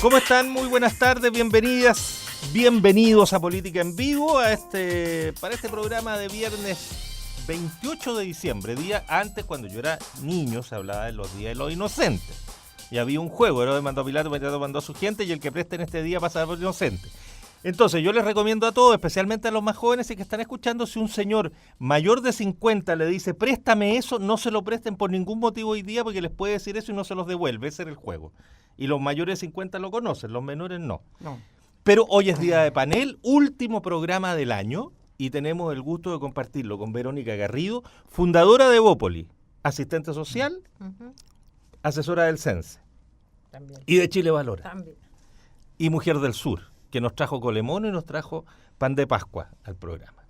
¿Cómo están? Muy buenas tardes, bienvenidas, bienvenidos a Política en Vivo, para este programa de viernes 28 de diciembre, día antes, cuando yo era niño, se hablaba de los días de los inocentes. Y había un juego, Herodes mandó a Pilato, Pilato mandó a su gente, y el que preste en este día pasa por inocente. Entonces yo les recomiendo a todos, especialmente a los más jóvenes y que están escuchando, si un señor mayor de 50 le dice préstame eso, no se lo presten por ningún motivo hoy día, porque les puede decir eso y no se los devuelve. Ese era el juego. Y los mayores de 50 lo conocen, los menores no. Pero hoy es día de panel, último programa del año, y tenemos el gusto de compartirlo con Verónica Garrido, fundadora de Evópolis, asistente social, asesora del CENSE, también. Y de Chile Valora, También. Y Mujer del Sur, que nos trajo colemono y nos trajo pan de Pascua al programa.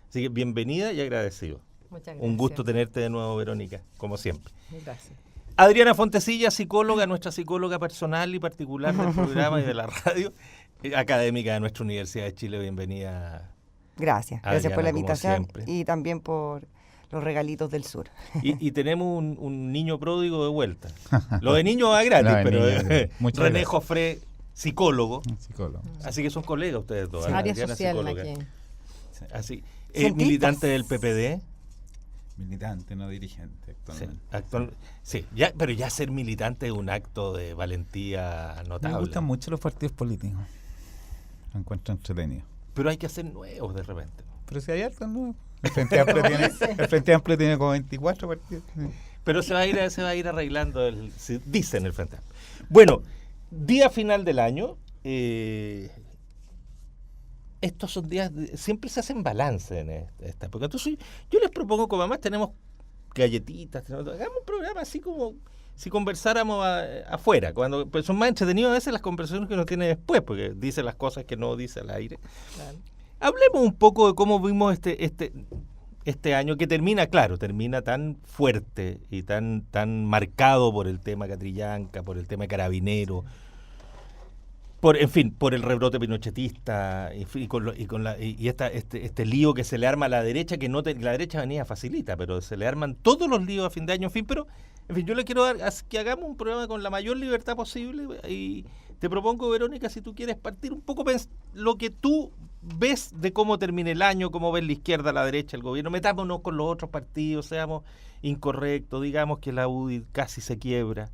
Así que bienvenida y agradecido. Muchas gracias. Un gusto tenerte de nuevo, Verónica, como siempre. Gracias. Adriana Fontecilla, psicóloga, nuestra psicóloga personal y particular del programa y de la radio, académica de nuestra Universidad de Chile. Bienvenida. Gracias, Adriana, gracias por la como invitación siempre. y también por los regalitos del sur. Y tenemos un niño pródigo de vuelta. Lo de niño va gratis, Lo de pero niño, muchas René gracias. Jofré, psicólogo. Psicólogo. Así que son colegas ustedes dos. Sí. Área Adriana, social psicóloga. aquí. Así, Cientistas. militante del PPD. Militante, no dirigente Sí, actualmente. pero ya ser militante es un acto de valentía notable. Me gustan mucho los partidos políticos. Lo encuentro entretenido. Pero hay que hacer nuevos de repente. Pero si hay hartos, ¿no? El Frente Amplio tiene como 24 partidos. Pero se va a ir arreglando, dicen el Frente Amplio. Bueno, día final del año. Estos son días, siempre se hacen balance en esta época. Entonces yo les propongo, como además tenemos galletitas, hagamos un programa así como si conversáramos afuera, cuando pues son más entretenidos a veces las conversaciones que uno tiene después, porque dice las cosas que no dice al aire. Claro. Hablemos un poco de cómo vimos este año, que termina tan fuerte y tan marcado por el tema Catrillanca, por el tema Carabinero, por el rebrote pinochetista y este lío que se le arma a la derecha, que la derecha venía facilita, pero se le arman todos los líos a fin de año, pero yo le quiero dar que hagamos un programa con la mayor libertad posible, y te propongo, Verónica, si tú quieres partir un poco lo que tú ves de cómo termina el año, cómo ves la izquierda, la derecha, el gobierno. Metámonos con los otros partidos, seamos incorrectos, digamos que la UDI casi se quiebra.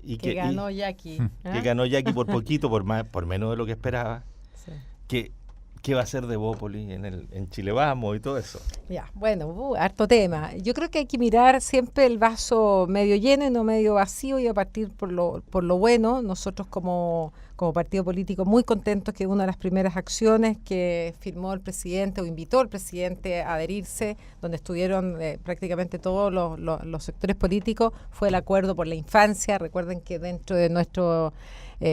Y que ganó Jackie. Que ganó Jackie por poquito, por menos de lo que esperaba. Sí. ¿Qué va a ser de Evópolis en Chile Vamos y todo eso? Ya, bueno, harto tema. Yo creo que hay que mirar siempre el vaso medio lleno y no medio vacío, y a partir por lo bueno. Nosotros como partido político muy contentos que una de las primeras acciones que firmó el presidente o invitó al presidente a adherirse, donde estuvieron prácticamente todos los sectores políticos, fue el acuerdo por la infancia. Recuerden que dentro de nuestro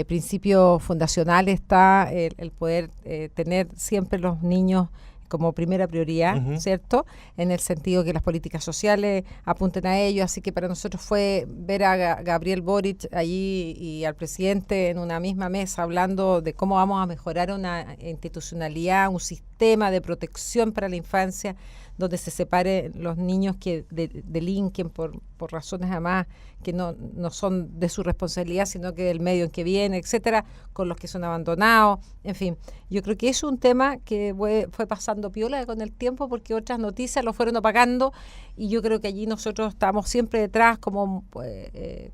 principio fundacional está el poder tener siempre los niños como primera prioridad, ¿cierto? En el sentido que las políticas sociales apunten a ello. Así que para nosotros fue ver a Gabriel Boric allí y al presidente en una misma mesa hablando de cómo vamos a mejorar una institucionalidad, un sistema de protección para la infancia, donde se separen los niños que delinquen por razones además que no son de su responsabilidad, sino que del medio en que viene, etcétera, con los que son abandonados. En fin, yo creo que es un tema que fue pasando piola con el tiempo, porque otras noticias lo fueron opacando, y yo creo que allí nosotros estamos siempre detrás como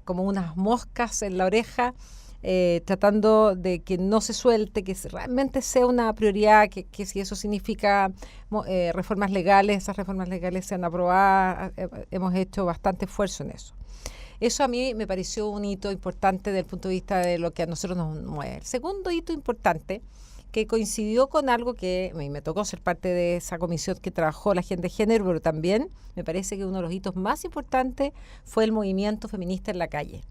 unas moscas en la oreja, tratando de que no se suelte, que realmente sea una prioridad, que si eso significa reformas legales, esas reformas legales sean aprobadas. Hemos hecho bastante esfuerzo en eso. Eso a mí me pareció un hito importante desde el punto de vista de lo que a nosotros nos mueve. El segundo hito importante, que coincidió con algo que a mí me tocó ser parte de esa comisión que trabajó la agenda de género, pero también me parece que uno de los hitos más importantes fue el movimiento feminista en la calle.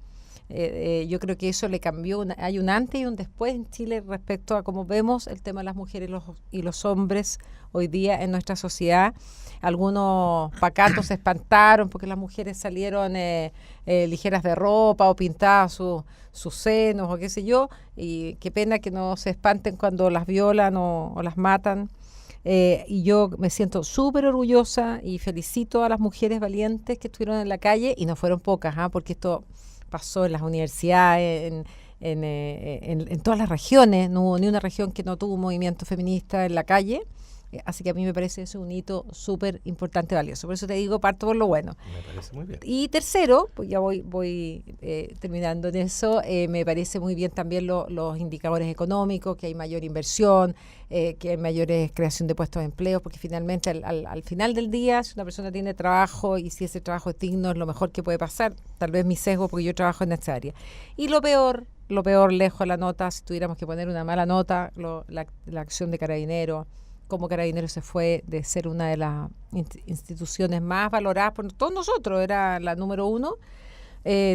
Yo creo que eso le cambió, hay un antes y un después en Chile respecto a cómo vemos el tema de las mujeres y los hombres hoy día en nuestra sociedad. Algunos pacatos se espantaron porque las mujeres salieron ligeras de ropa o pintadas sus senos o qué sé yo, y qué pena que no se espanten cuando las violan o las matan. Y yo me siento súper orgullosa y felicito a las mujeres valientes que estuvieron en la calle, y no fueron pocas, porque esto pasó en las universidades, en todas las regiones. No hubo ni una región que no tuvo un movimiento feminista en la calle. Así que a mí me parece eso un hito súper importante, valioso. Por eso te digo, parto por lo bueno. Me parece muy bien. Y tercero, pues ya voy terminando en eso, me parece muy bien también los indicadores económicos, que hay mayor inversión, que hay mayor creación de puestos de empleo, porque finalmente al final del día, si una persona tiene trabajo y si ese trabajo es digno, es lo mejor que puede pasar. Tal vez mi sesgo, porque yo trabajo en esta área. Y lo peor, lejos de la nota, si tuviéramos que poner una mala nota, la acción de Carabineros. Como Carabineros se fue de ser una de las instituciones más valoradas por todos nosotros, era la número 1,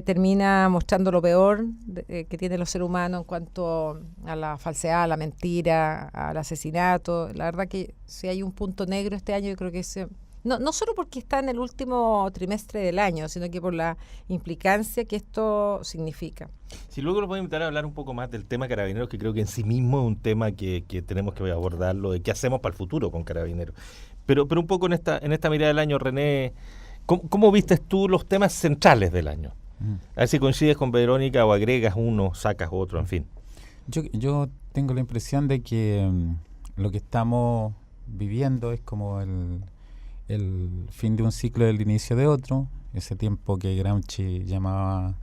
termina mostrando lo peor que tienen los seres humanos en cuanto a la falsedad, a la mentira, al asesinato. La verdad que si hay un punto negro este año, yo creo que ese... No solo porque está en el último trimestre del año, sino que por la implicancia que esto significa. Si luego nos pueden invitar a hablar un poco más del tema Carabineros, que creo que en sí mismo es un tema que tenemos que abordarlo, de qué hacemos para el futuro con Carabineros. Pero un poco en esta mirada del año, René, ¿cómo vistes tú los temas centrales del año? A ver si coincides con Verónica o agregas uno, sacas otro, en fin. Yo tengo la impresión de que lo que estamos viviendo es como el fin de un ciclo del inicio de otro, ese tiempo que Gramsci llamaba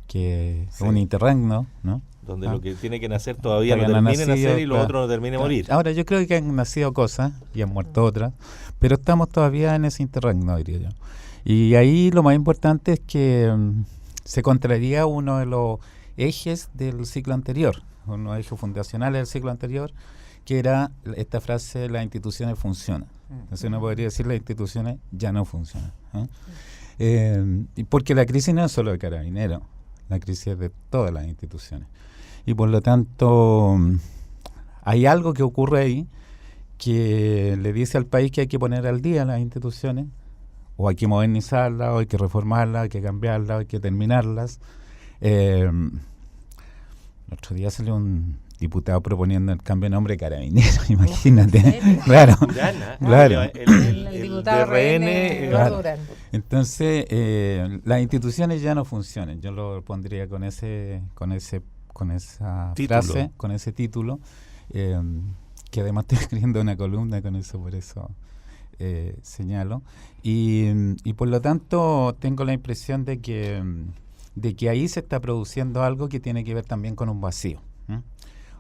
que sí, un interregno, ¿no? Donde lo que tiene que nacer todavía no termine de nacer y lo otro no termine de morir. Ahora yo creo que han nacido cosas y han muerto otras, pero estamos todavía en ese interregno, diría yo. Y ahí lo más importante es que se contraría uno de los ejes del ciclo anterior, uno de los ejes fundacionales del ciclo anterior, que era esta frase: las instituciones funcionan. Entonces uno podría decir: las instituciones ya no funcionan, ¿no? Porque la crisis no es solo de Carabineros, la crisis es de todas las instituciones. Y por lo tanto hay algo que ocurre ahí que le dice al país que hay que poner al día las instituciones, o hay que modernizarlas, o hay que reformarlas, hay que cambiarlas, hay que terminarlas. El otro día salió un diputado proponiendo el cambio de nombre de Carabineros, imagínate. Claro, claro. El diputado RN, claro. Entonces, las instituciones ya no funcionan. Yo lo pondría con esa frase, con ese título, que además estoy escribiendo una columna con eso, por eso señalo. Y por lo tanto, tengo la impresión de que ahí se está produciendo algo que tiene que ver también con un vacío.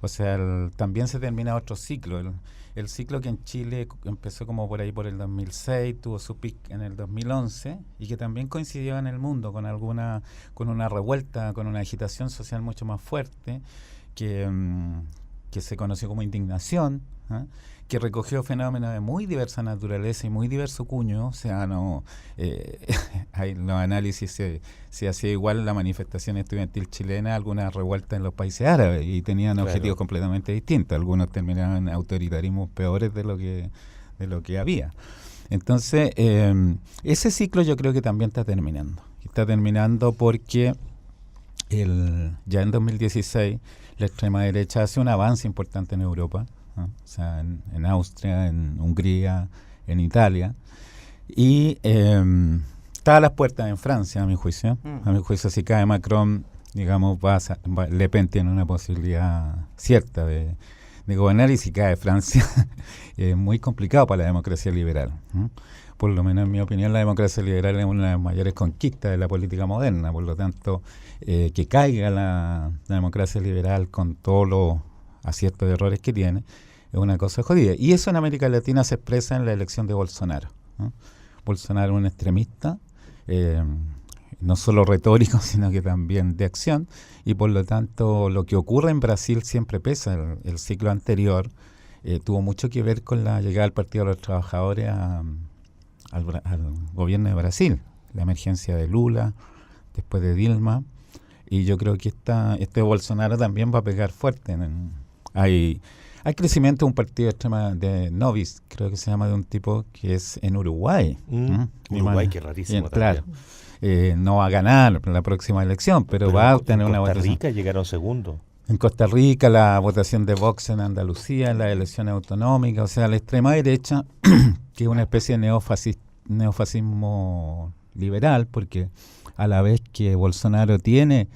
O sea, también se termina otro ciclo. El ciclo que en Chile empezó como por ahí por el 2006, tuvo su pic en el 2011 y que también coincidió en el mundo con una revuelta, con una agitación social mucho más fuerte que se conoció como indignación, ¿eh? Que recogió fenómenos de muy diversa naturaleza y muy diverso cuño. O sea, hay los análisis se hacía igual la manifestación estudiantil chilena, algunas revueltas en los países árabes, y tenían objetivos completamente distintos. Algunos terminaban en autoritarismos peores de lo que había. Entonces, ese ciclo yo creo que también está terminando. Está terminando porque ya en 2016 la extrema derecha hace un avance importante en Europa, ¿no? O sea, en Austria, en Hungría, en Italia, y está a las puertas en Francia, a mi juicio. A mi juicio, si cae Macron, digamos, Le Pen tiene una posibilidad cierta de gobernar, y si cae Francia, es muy complicado para la democracia liberal, ¿no? Por lo menos en mi opinión, la democracia liberal es una de las mayores conquistas de la política moderna. Por lo tanto, que caiga la democracia liberal con todos los aciertos y errores que tiene, es una cosa jodida. Y eso en América Latina se expresa en la elección de Bolsonaro, ¿no? Bolsonaro es un extremista, no solo retórico, sino que también de acción, y por lo tanto lo que ocurre en Brasil siempre pesa. El ciclo anterior tuvo mucho que ver con la llegada del Partido de los Trabajadores al gobierno de Brasil, la emergencia de Lula, después de Dilma, y yo creo que este Bolsonaro también va a pegar fuerte. Hay crecimiento de un partido extrema de Novis, creo que se llama, de un tipo que es en Uruguay. Uruguay, que rarísimo. Claro. No va a ganar la próxima elección, pero va a obtener una votación. En Costa Rica llegaron segundo. En Costa Rica, la votación de Vox en Andalucía, en las elecciones autonómicas. O sea, la extrema derecha, que es una especie de neofascismo liberal, porque a la vez que Bolsonaro tiene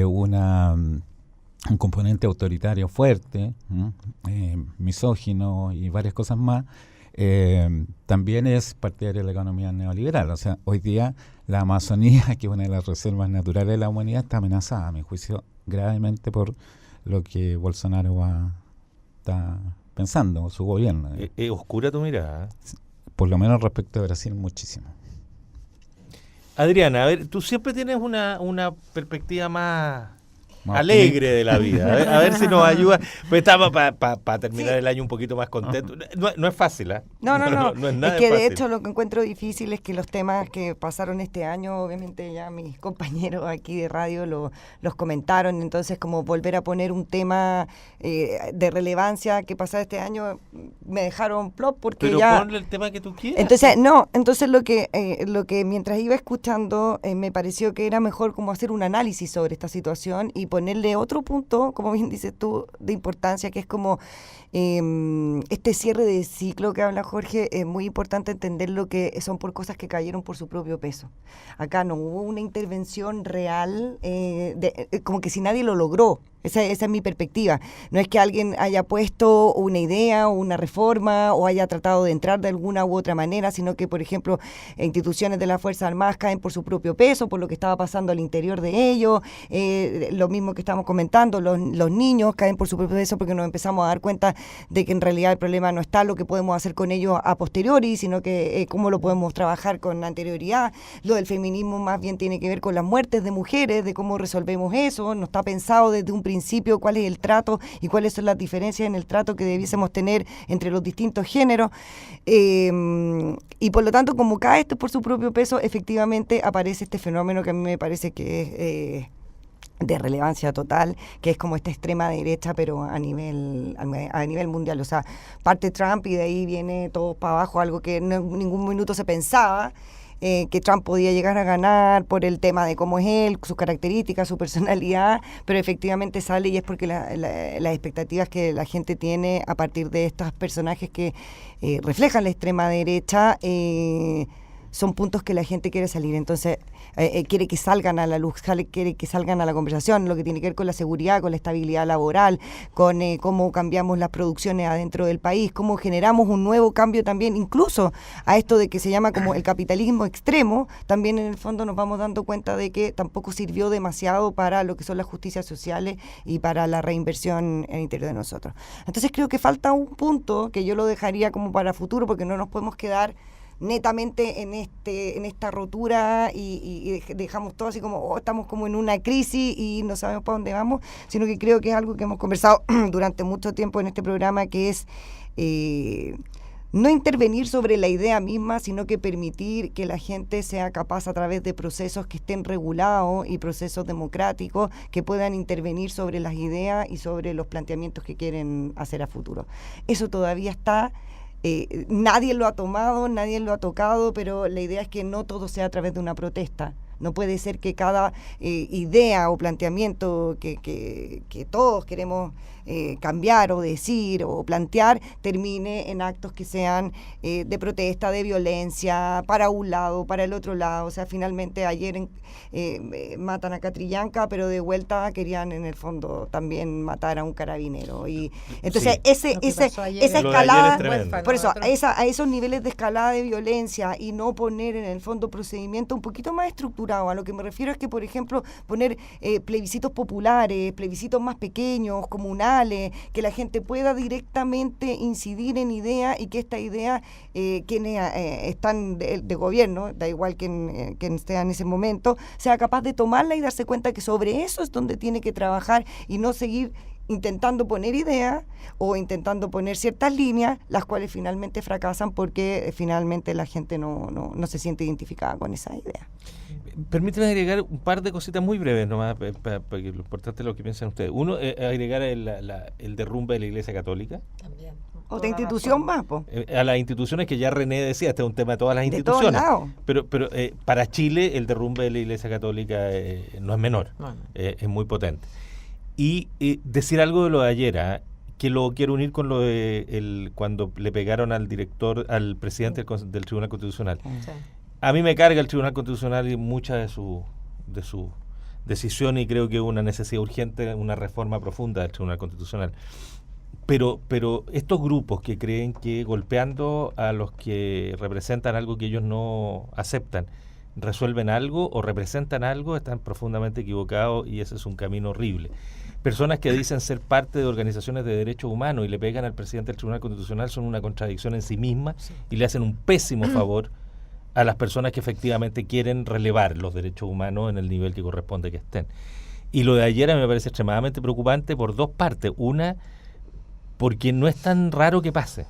una un componente autoritario fuerte, misógino y varias cosas más, también es partidario de la economía neoliberal. O sea, hoy día la Amazonía, que es una de las reservas naturales de la humanidad, está amenazada, a mi juicio, gravemente por lo que Bolsonaro está pensando, su gobierno. Es oscura tu mirada. Por lo menos respecto a Brasil, muchísimo. Adriana, a ver, tú siempre tienes una perspectiva más Más alegre de la vida. A ver si nos ayuda. Pues estamos para terminar Sí. el año un poquito más contento. No es fácil, ¿eh? No. No es nada Es que de fácil. hecho lo que encuentro difícil es que los temas que pasaron este año, obviamente ya mis compañeros aquí de radio los comentaron, entonces como volver a poner un tema de relevancia que pasara este año, me dejaron plop porque Pero ya... ponle el tema que tú quieras. Entonces lo que mientras iba escuchando me pareció que era mejor como hacer un análisis sobre esta situación y ponerle otro punto, como bien dices tú, de importancia, que es como este cierre de ciclo que habla Jorge. Es muy importante entender lo que son por cosas que cayeron por su propio peso. Acá no hubo una intervención real, como que si nadie lo logró. Esa es mi perspectiva. No es que alguien haya puesto una idea o una reforma o haya tratado de entrar de alguna u otra manera, sino que, por ejemplo, instituciones de las Fuerzas Armadas caen por su propio peso, por lo que estaba pasando al interior de ellos. Lo mismo que estamos comentando, los niños caen por su propio peso porque nos empezamos a dar cuenta de que en realidad el problema no está lo que podemos hacer con ellos a posteriori, sino que cómo lo podemos trabajar con anterioridad. Lo del feminismo más bien tiene que ver con las muertes de mujeres, de cómo resolvemos eso. No está pensado desde un principio cuál es el trato y cuáles son las diferencias en el trato que debiésemos tener entre los distintos géneros. Y por lo tanto, como cae esto por su propio peso, efectivamente aparece este fenómeno que a mí me parece que es de relevancia total, que es como esta extrema derecha, pero a nivel mundial. O sea, parte Trump y de ahí viene todo para abajo, algo que en ningún minuto se pensaba, que Trump podía llegar a ganar por el tema de cómo es él, sus características, su personalidad, pero efectivamente sale y es porque las expectativas que la gente tiene a partir de estos personajes que reflejan la extrema derecha son puntos que la gente quiere salir. Entonces, quiere que salgan a la luz, quiere que salgan a la conversación, lo que tiene que ver con la seguridad, con la estabilidad laboral, con cómo cambiamos las producciones adentro del país, cómo generamos un nuevo cambio también, incluso a esto de que se llama como el capitalismo extremo. También en el fondo nos vamos dando cuenta de que tampoco sirvió demasiado para lo que son las justicias sociales y para la reinversión en el interior de nosotros. Entonces creo que falta un punto que yo lo dejaría como para futuro, porque no nos podemos quedar netamente en esta rotura y dejamos todo así como estamos como en una crisis y no sabemos para dónde vamos, sino que creo que es algo que hemos conversado durante mucho tiempo en este programa, que es no intervenir sobre la idea misma, sino que permitir que la gente sea capaz, a través de procesos que estén regulados y procesos democráticos, que puedan intervenir sobre las ideas y sobre los planteamientos que quieren hacer a futuro. Eso todavía está. Nadie lo ha tomado, nadie lo ha tocado, pero la idea es que no todo sea a través de una protesta. No puede ser que cada idea o planteamiento que todos queremos cambiar o decir o plantear termine en actos que sean de protesta, de violencia, para un lado, para el otro lado. O sea, finalmente ayer matan a Catrillanca, pero de vuelta querían en el fondo también matar a un carabinero. Y entonces Sí. esa Lo de ayer escalada, es tremendo. por eso, a esos niveles de escalada de violencia y no poner en el fondo procedimientos un poquito más estructurados. A lo que me refiero es que, por ejemplo, poner plebiscitos populares, plebiscitos más pequeños, comunales, que la gente pueda directamente incidir en ideas y que esta idea, quienes están de gobierno, da igual quien esté en ese momento, sea capaz de tomarla y darse cuenta que sobre eso es donde tiene que trabajar y no seguir intentando poner ideas o intentando poner ciertas líneas, las cuales finalmente fracasan porque finalmente la gente no se siente identificada con esa idea. Permíteme agregar un par de cositas muy breves nomás, porque lo importante es lo que piensan ustedes. Uno, agregar el derrumbe de la Iglesia Católica. También. Otra institución más, po. A las instituciones que ya René decía, este es un tema de todas las De todos instituciones. lados. Pero para Chile el derrumbe de la Iglesia Católica no es menor, No. es muy potente. Y decir algo de lo de ayer, que lo quiero unir con lo de cuando le pegaron al presidente del Tribunal Constitucional. Sí. A mí me carga el Tribunal Constitucional y muchas de sus decisión y creo que es una necesidad urgente, una reforma profunda del Tribunal Constitucional. Pero estos grupos que creen que golpeando a los que representan algo que ellos no aceptan, resuelven algo o representan algo, están profundamente equivocados y ese es un camino horrible. Personas que dicen ser parte de organizaciones de derechos humanos y le pegan al presidente del Tribunal Constitucional son una contradicción en sí misma y le hacen un pésimo favor a las personas que efectivamente quieren relevar los derechos humanos en el nivel que corresponde que estén. Y lo de ayer a mí me parece extremadamente preocupante por dos partes. Una, porque no es tan raro que pase.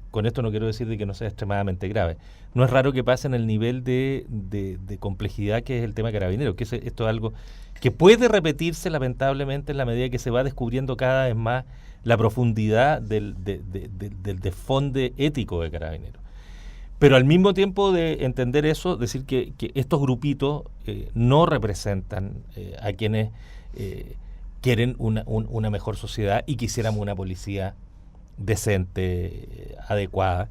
Con esto no quiero decir de que no sea extremadamente grave. No es raro que pase en el nivel de complejidad que es el tema Carabineros, que esto es algo que puede repetirse lamentablemente en la medida que se va descubriendo cada vez más la profundidad del desfonde ético de Carabineros. Pero al mismo tiempo de entender eso, decir que estos grupitos no representan a quienes quieren una mejor sociedad y quisiéramos una policía decente, adecuada,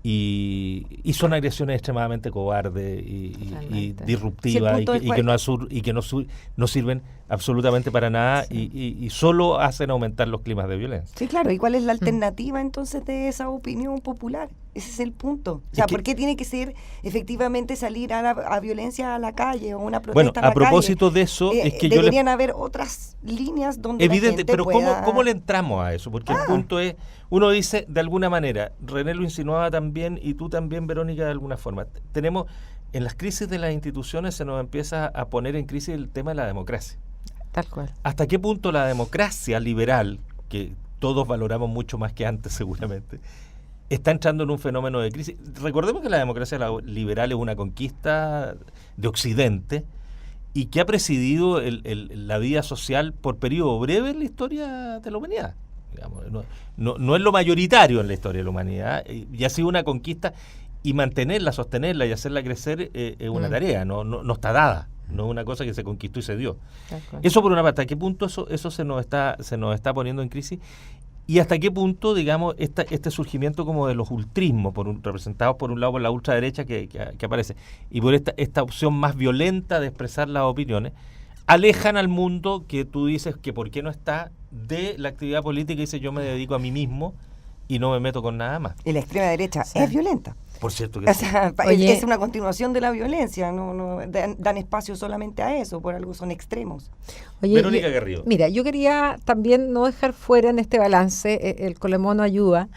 y son agresiones extremadamente cobardes y disruptivas y que no sirven absolutamente para nada y solo hacen aumentar los climas de violencia. Sí, claro. ¿Y cuál es la alternativa entonces de esa opinión popular? Ese es el punto. O sea, ¿por qué tiene que ser efectivamente salir a violencia a la calle o una protesta a la calle? Bueno, a propósito de eso, es que deberían haber otras líneas donde evidente, la gente pero pueda... ¿cómo le entramos a eso? Porque el punto es, uno dice, de alguna manera, René lo insinuaba también y tú también, Verónica, de alguna forma. Tenemos, en las crisis de las instituciones se nos empieza a poner en crisis el tema de la democracia. Tal cual. ¿Hasta qué punto la democracia liberal, que todos valoramos mucho más que antes seguramente, está entrando en un fenómeno de crisis? Recordemos que la democracia liberal es una conquista de Occidente y que ha presidido la vida social por periodo breve en la historia de la humanidad. Digamos, no es lo mayoritario en la historia de la humanidad y ha sido una conquista, y mantenerla, sostenerla y hacerla crecer es una tarea, no está dada. No es una cosa que se conquistó y se dio. Eso por una parte. ¿A qué punto eso se nos está poniendo en crisis? Y hasta qué punto, digamos, este surgimiento como de los ultrismos, representados por un lado por la ultraderecha que aparece, y por esta opción más violenta de expresar las opiniones, alejan al mundo que tú dices que por qué no está de la actividad política y dice yo me dedico a mí mismo y no me meto con nada más. Y la extrema derecha es violenta. Por cierto que sí. Oye, es una continuación de la violencia, no dan espacio solamente a eso, por algo son extremos. Oye, Verónica Garrido. Mira, yo quería también no dejar fuera en este balance, el Colemón no ayuda,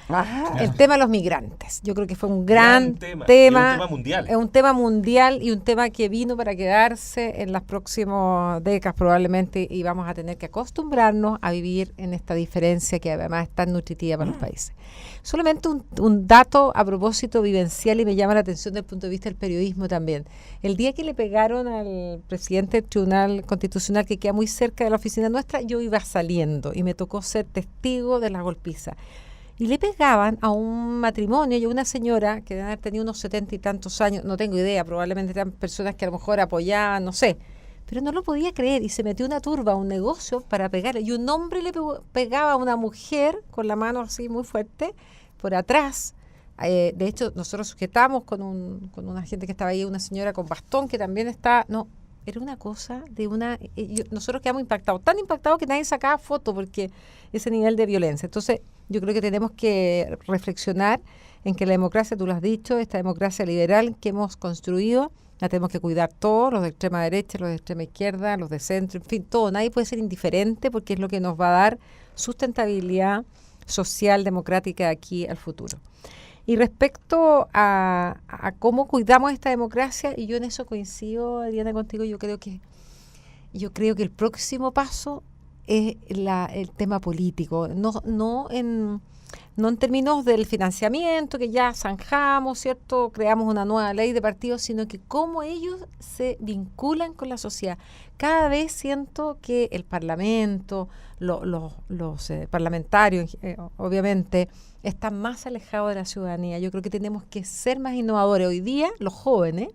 el tema de los migrantes. Yo creo que fue un gran tema. Es un tema mundial. Es un tema mundial y un tema que vino para quedarse en las próximas décadas probablemente, y vamos a tener que acostumbrarnos a vivir en esta diferencia que además es tan nutritiva para los países. Solamente un dato a propósito vivencial y me llama la atención desde el punto de vista del periodismo también. El día que le pegaron al presidente del Tribunal Constitucional, que queda muy cerca de la oficina nuestra, yo iba saliendo y me tocó ser testigo de la golpiza. Y le pegaban a un matrimonio y a una señora que debe haber tenido unos 70 y tantos años, no tengo idea, probablemente eran personas que a lo mejor apoyaban, no sé. Pero no lo podía creer y se metió una turba a un negocio para pegarle. Y un hombre le pegaba a una mujer con la mano así muy fuerte por atrás. De hecho, nosotros sujetamos con una gente que estaba ahí, una señora con bastón que también está... No, era una cosa de una... nosotros quedamos impactados, tan impactados que nadie sacaba foto porque ese nivel de violencia. Entonces, yo creo que tenemos que reflexionar en que la democracia, tú lo has dicho, esta democracia liberal que hemos construido, la tenemos que cuidar todos, los de extrema derecha, los de extrema izquierda, los de centro, en fin, todo. Nadie puede ser indiferente porque es lo que nos va a dar sustentabilidad social, democrática de aquí al futuro. Y respecto a cómo cuidamos esta democracia, y yo en eso coincido, Adriana, contigo, yo creo que el próximo paso es el tema político, no en términos del financiamiento, que ya zanjamos, ¿cierto? Creamos una nueva ley de partidos, sino que cómo ellos se vinculan con la sociedad. Cada vez siento que el Parlamento, los parlamentarios, obviamente, están más alejados de la ciudadanía. Yo creo que tenemos que ser más innovadores. Hoy día, los jóvenes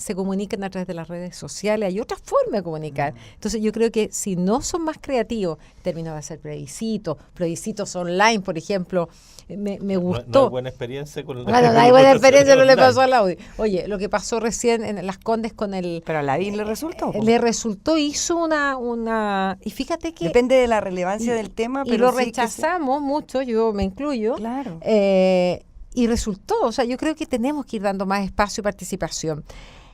se comunican a través de las redes sociales, hay otra forma de comunicar. Entonces yo creo que si no son más creativos, en términos de hacer plebiscitos online, por ejemplo, me gustó. No hay buena experiencia con Bueno, no hay buena experiencia, no le pasó al audio. Oye, lo que pasó recién en Las Condes con el... Pero a Lavín le resultó. Le resultó, hizo una... Y fíjate que... Depende de la relevancia del tema, pero y lo sí que rechazamos mucho, yo me incluyo. Claro. Y resultó, o sea, yo creo que tenemos que ir dando más espacio y participación.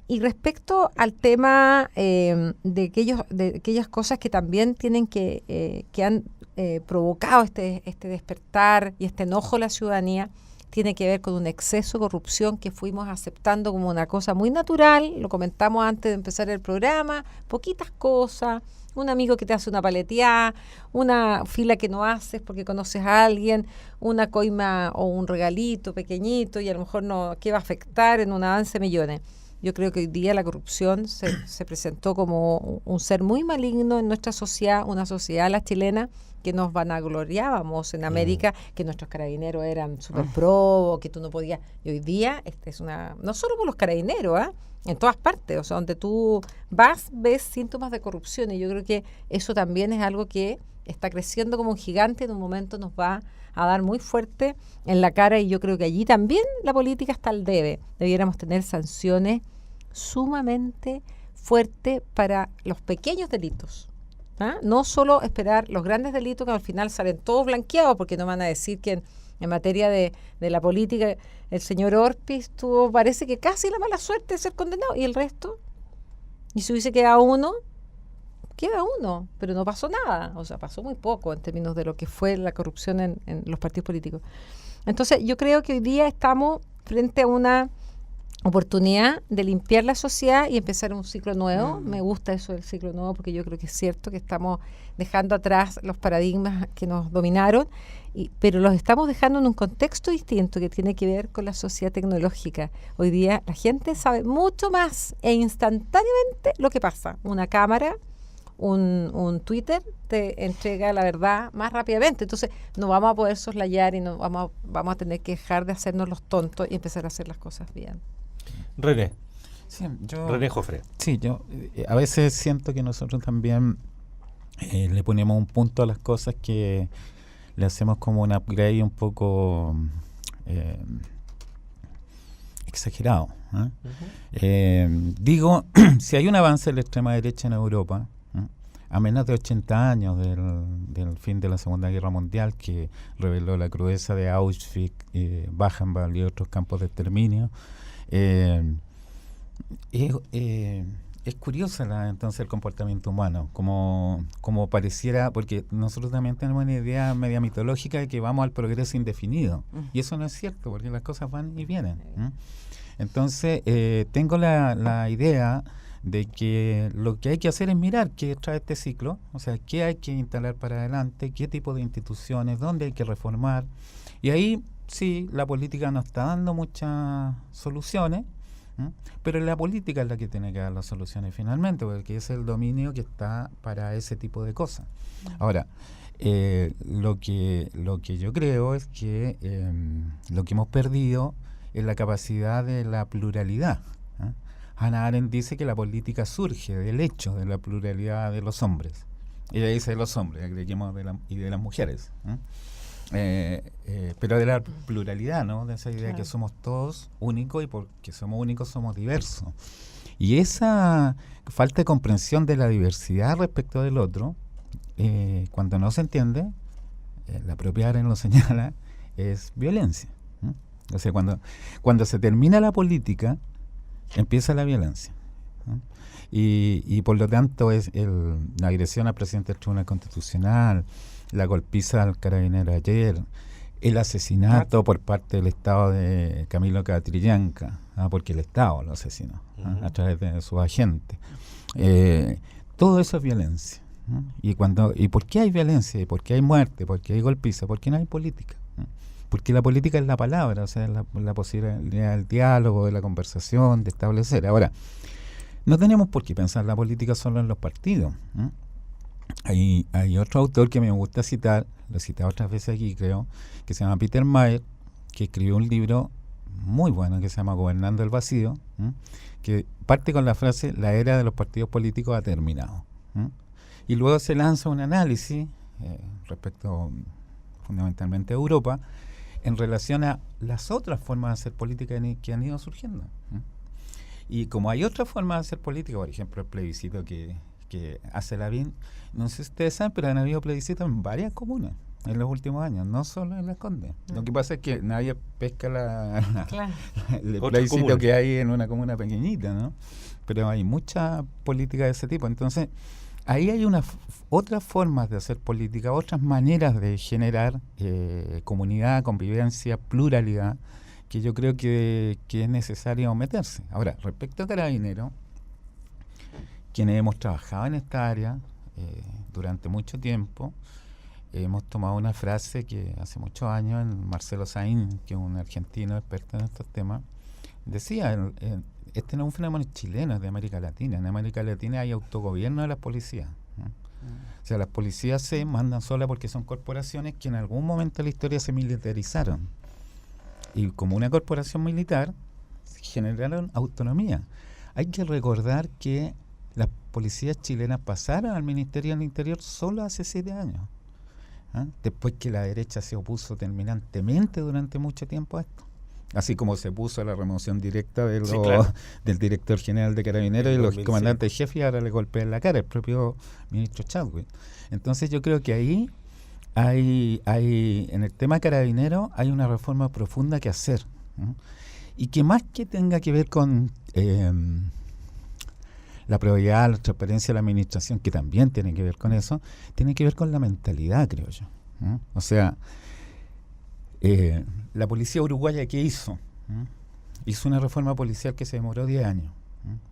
Y respecto al tema de aquellas cosas que también tienen que han provocado este despertar y este enojo de la ciudadanía, tiene que ver con un exceso de corrupción que fuimos aceptando como una cosa muy natural, lo comentamos antes de empezar el programa, poquitas cosas, un amigo que te hace una paleteada, una fila que no haces porque conoces a alguien, una coima o un regalito pequeñito y a lo mejor no, ¿qué va a afectar en un avance de millones? Yo creo que hoy día la corrupción se presentó como un ser muy maligno en nuestra sociedad, una sociedad, la chilena, que nos vanagloriábamos en América, que nuestros carabineros eran súper probos, que tú no podías. Y hoy día, no solo por los carabineros, en todas partes, o sea, donde tú vas, ves síntomas de corrupción. Y yo creo que eso también es algo que está creciendo como un gigante, en un momento nos va a dar muy fuerte en la cara, y yo creo que allí también la política está al debe. Debiéramos tener sanciones sumamente fuertes para los pequeños delitos. No solo esperar los grandes delitos que al final salen todos blanqueados, porque no van a decir que en materia de la política el señor Orpiz tuvo, parece que casi la mala suerte de ser condenado, y el resto, y si hubiese quedado uno, queda uno, pero no pasó nada, o sea, pasó muy poco en términos de lo que fue la corrupción en los partidos políticos. Entonces yo creo que hoy día estamos frente a una oportunidad de limpiar la sociedad y empezar un ciclo nuevo. Me gusta eso del ciclo nuevo, porque yo creo que es cierto que estamos dejando atrás los paradigmas que nos dominaron, pero los estamos dejando en un contexto distinto que tiene que ver con la sociedad tecnológica. Hoy día la gente sabe mucho más e instantáneamente lo que pasa. Una cámara, un Twitter te entrega la verdad más rápidamente. Entonces no vamos a poder soslayar y no vamos a tener que dejar de hacernos los tontos y empezar a hacer las cosas bien. René. Sí, René Jofre. Sí, yo a veces siento que nosotros también le ponemos un punto a las cosas, que le hacemos como un upgrade un poco exagerado. Digo, si hay un avance de la extrema derecha en Europa, a menos de 80 años del fin de la Segunda Guerra Mundial, que reveló la crudeza de Auschwitz, Buchenwald y otros campos de exterminio, es curiosa entonces el comportamiento humano, como pareciera, porque nosotros también tenemos una idea media mitológica de que vamos al progreso indefinido, y eso no es cierto, porque las cosas van y vienen. Entonces tengo la idea de que lo que hay que hacer es mirar qué trae este ciclo, o sea, qué hay que instalar para adelante, qué tipo de instituciones, dónde hay que reformar, y ahí sí, la política no está dando muchas soluciones, pero la política es la que tiene que dar las soluciones finalmente, porque es el dominio que está para ese tipo de cosas. Ahora, lo que yo creo es que lo que hemos perdido es la capacidad de la pluralidad. Hannah Arendt dice que la política surge del hecho de la pluralidad de los hombres. Ella dice de los hombres, agreguemos y de las mujeres. Pero de la pluralidad, ¿no? De esa idea, claro, que somos todos únicos, y porque somos únicos somos diversos. Y esa falta de comprensión de la diversidad respecto del otro, cuando no se entiende, la propia Arendt lo señala, es violencia. O sea, cuando se termina la política, empieza la violencia. Y por lo tanto es la agresión al presidente del Tribunal Constitucional, la golpiza al carabinero ayer, el asesinato por parte del Estado de Camilo Catrillanca, porque el Estado lo asesinó a través de sus agentes. Todo eso es violencia. ¿Y por qué hay violencia? ¿Y por qué hay muerte? ¿Por qué hay golpiza? Porque no hay política. Porque la política es la palabra, o sea, la posibilidad del diálogo, de la conversación, de establecer. Ahora, no tenemos por qué pensar la política solo en los partidos. Hay otro autor que me gusta citar, lo he citado otras veces aquí, creo, que se llama Peter Mayer, que escribió un libro muy bueno que se llama Gobernando el Vacío, que parte con la frase: la era de los partidos políticos ha terminado. Y luego se lanza un análisis respecto fundamentalmente a Europa en relación a las otras formas de hacer política que han ido surgiendo. Y como hay otras formas de hacer política, por ejemplo el plebiscito que hace Lavín, no sé si ustedes saben, pero han habido plebiscitos en varias comunas en los últimos años, no solo en Las Condes. Lo que pasa es que nadie pesca el plebiscito que hay en una comuna pequeñita, ¿no? Pero hay mucha política de ese tipo. Entonces, ahí hay otras formas de hacer política, otras maneras de generar comunidad, convivencia, pluralidad, que yo creo que es necesario meterse. Ahora, respecto a Carabineros, quienes hemos trabajado en esta área durante mucho tiempo, hemos tomado una frase que hace muchos años Marcelo Saín, que es un argentino experto en estos temas, decía: este no es un fenómeno chileno, es de América Latina. En América Latina hay autogobierno de las policías, ¿no? O sea, las policías se mandan solas porque son corporaciones que en algún momento de la historia se militarizaron. Y como una corporación militar, generaron autonomía. Hay que recordar que las policías chilenas pasaron al Ministerio del Interior solo hace 7 años. Después que la derecha se opuso terminantemente durante mucho tiempo a esto. Así como se puso a la remoción directa de del director general de Carabineros y los comandantes jefes, ahora le golpean la cara el propio ministro Chadwick. Entonces yo creo que ahí en el tema Carabineros hay una reforma profunda que hacer, ¿no? Y que más que tenga que ver con la probidad, la transparencia de la administración, que también tiene que ver con eso, tiene que ver con la mentalidad, creo yo, ¿no? O sea, la policía uruguaya, ¿qué hizo? Hizo una reforma policial que se demoró 10 años.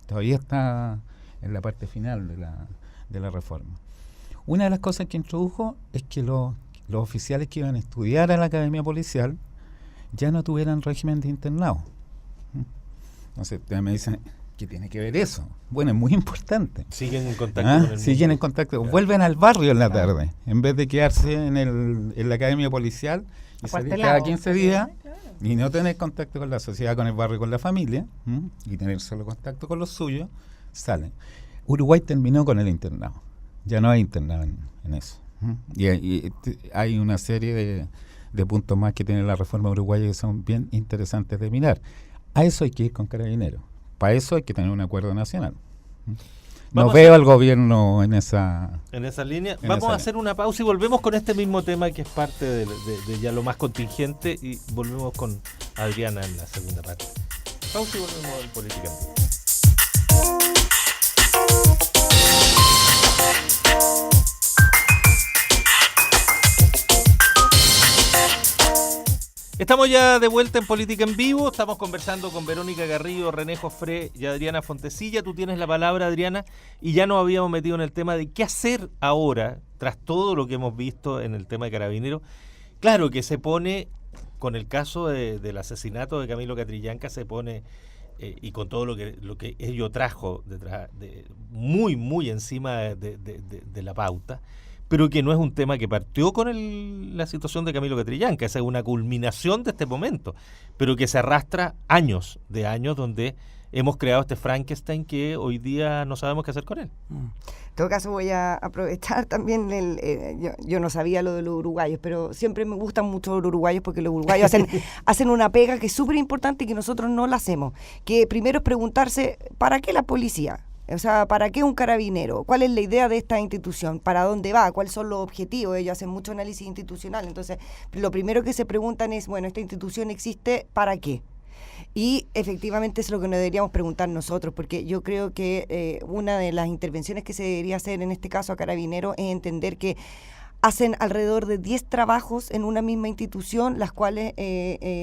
Todavía está en la parte final de la reforma. Una de las cosas que introdujo es que los oficiales que iban a estudiar a la academia policial ya no tuvieran régimen de internado. Entonces ustedes me dicen: ¿qué tiene que ver eso? Bueno, es muy importante. Siguen en contacto con el siguen en contacto. Claro. Vuelven al barrio en la tarde, en vez de quedarse en la academia policial y salir cada 15 días y no tener contacto con la sociedad, con el barrio, con la familia, y tener solo contacto con los suyos. Salen. Uruguay terminó con el internado. Ya no hay internado en eso. Y hay una serie de puntos más que tiene la reforma uruguaya que son bien interesantes de mirar. A eso hay que ir con Carabineros. Para eso hay que tener un acuerdo nacional. No veo al gobierno en esa línea. Vamos a hacer una pausa y volvemos con este mismo tema que es parte de ya lo más contingente, y volvemos con Adriana en la segunda parte. Pausa y volvemos en Política en Vivo. Estamos ya de vuelta en Política en Vivo. Estamos conversando con Verónica Garrido, René Jofré y Adriana Fontecilla. Tú tienes la palabra, Adriana, y ya nos habíamos metido en el tema de qué hacer ahora, tras todo lo que hemos visto en el tema de Carabineros. Claro que se pone, con el caso del asesinato de Camilo Catrillanca, se pone, y con todo lo que ello trajo detrás, muy, muy encima de la pauta, pero que no es un tema que partió con la situación de Camilo Catrillanca. Esa es una culminación de este momento, pero que se arrastra años donde hemos creado este Frankenstein que hoy día no sabemos qué hacer con él. En todo caso voy a aprovechar también, yo no sabía lo de los uruguayos, pero siempre me gustan mucho los uruguayos porque los uruguayos hacen una pega que es súper importante y que nosotros no la hacemos. Que primero es preguntarse, ¿para qué la policía? O sea, ¿para qué un carabinero? ¿Cuál es la idea de esta institución? ¿Para dónde va? ¿Cuáles son los objetivos? Ellos hacen mucho análisis institucional. Entonces, lo primero que se preguntan es, bueno, ¿esta institución existe para qué? Y efectivamente es lo que nos deberíamos preguntar nosotros, porque yo creo que una de las intervenciones que se debería hacer en este caso a Carabineros es entender que hacen alrededor de 10 trabajos en una misma institución, las cuales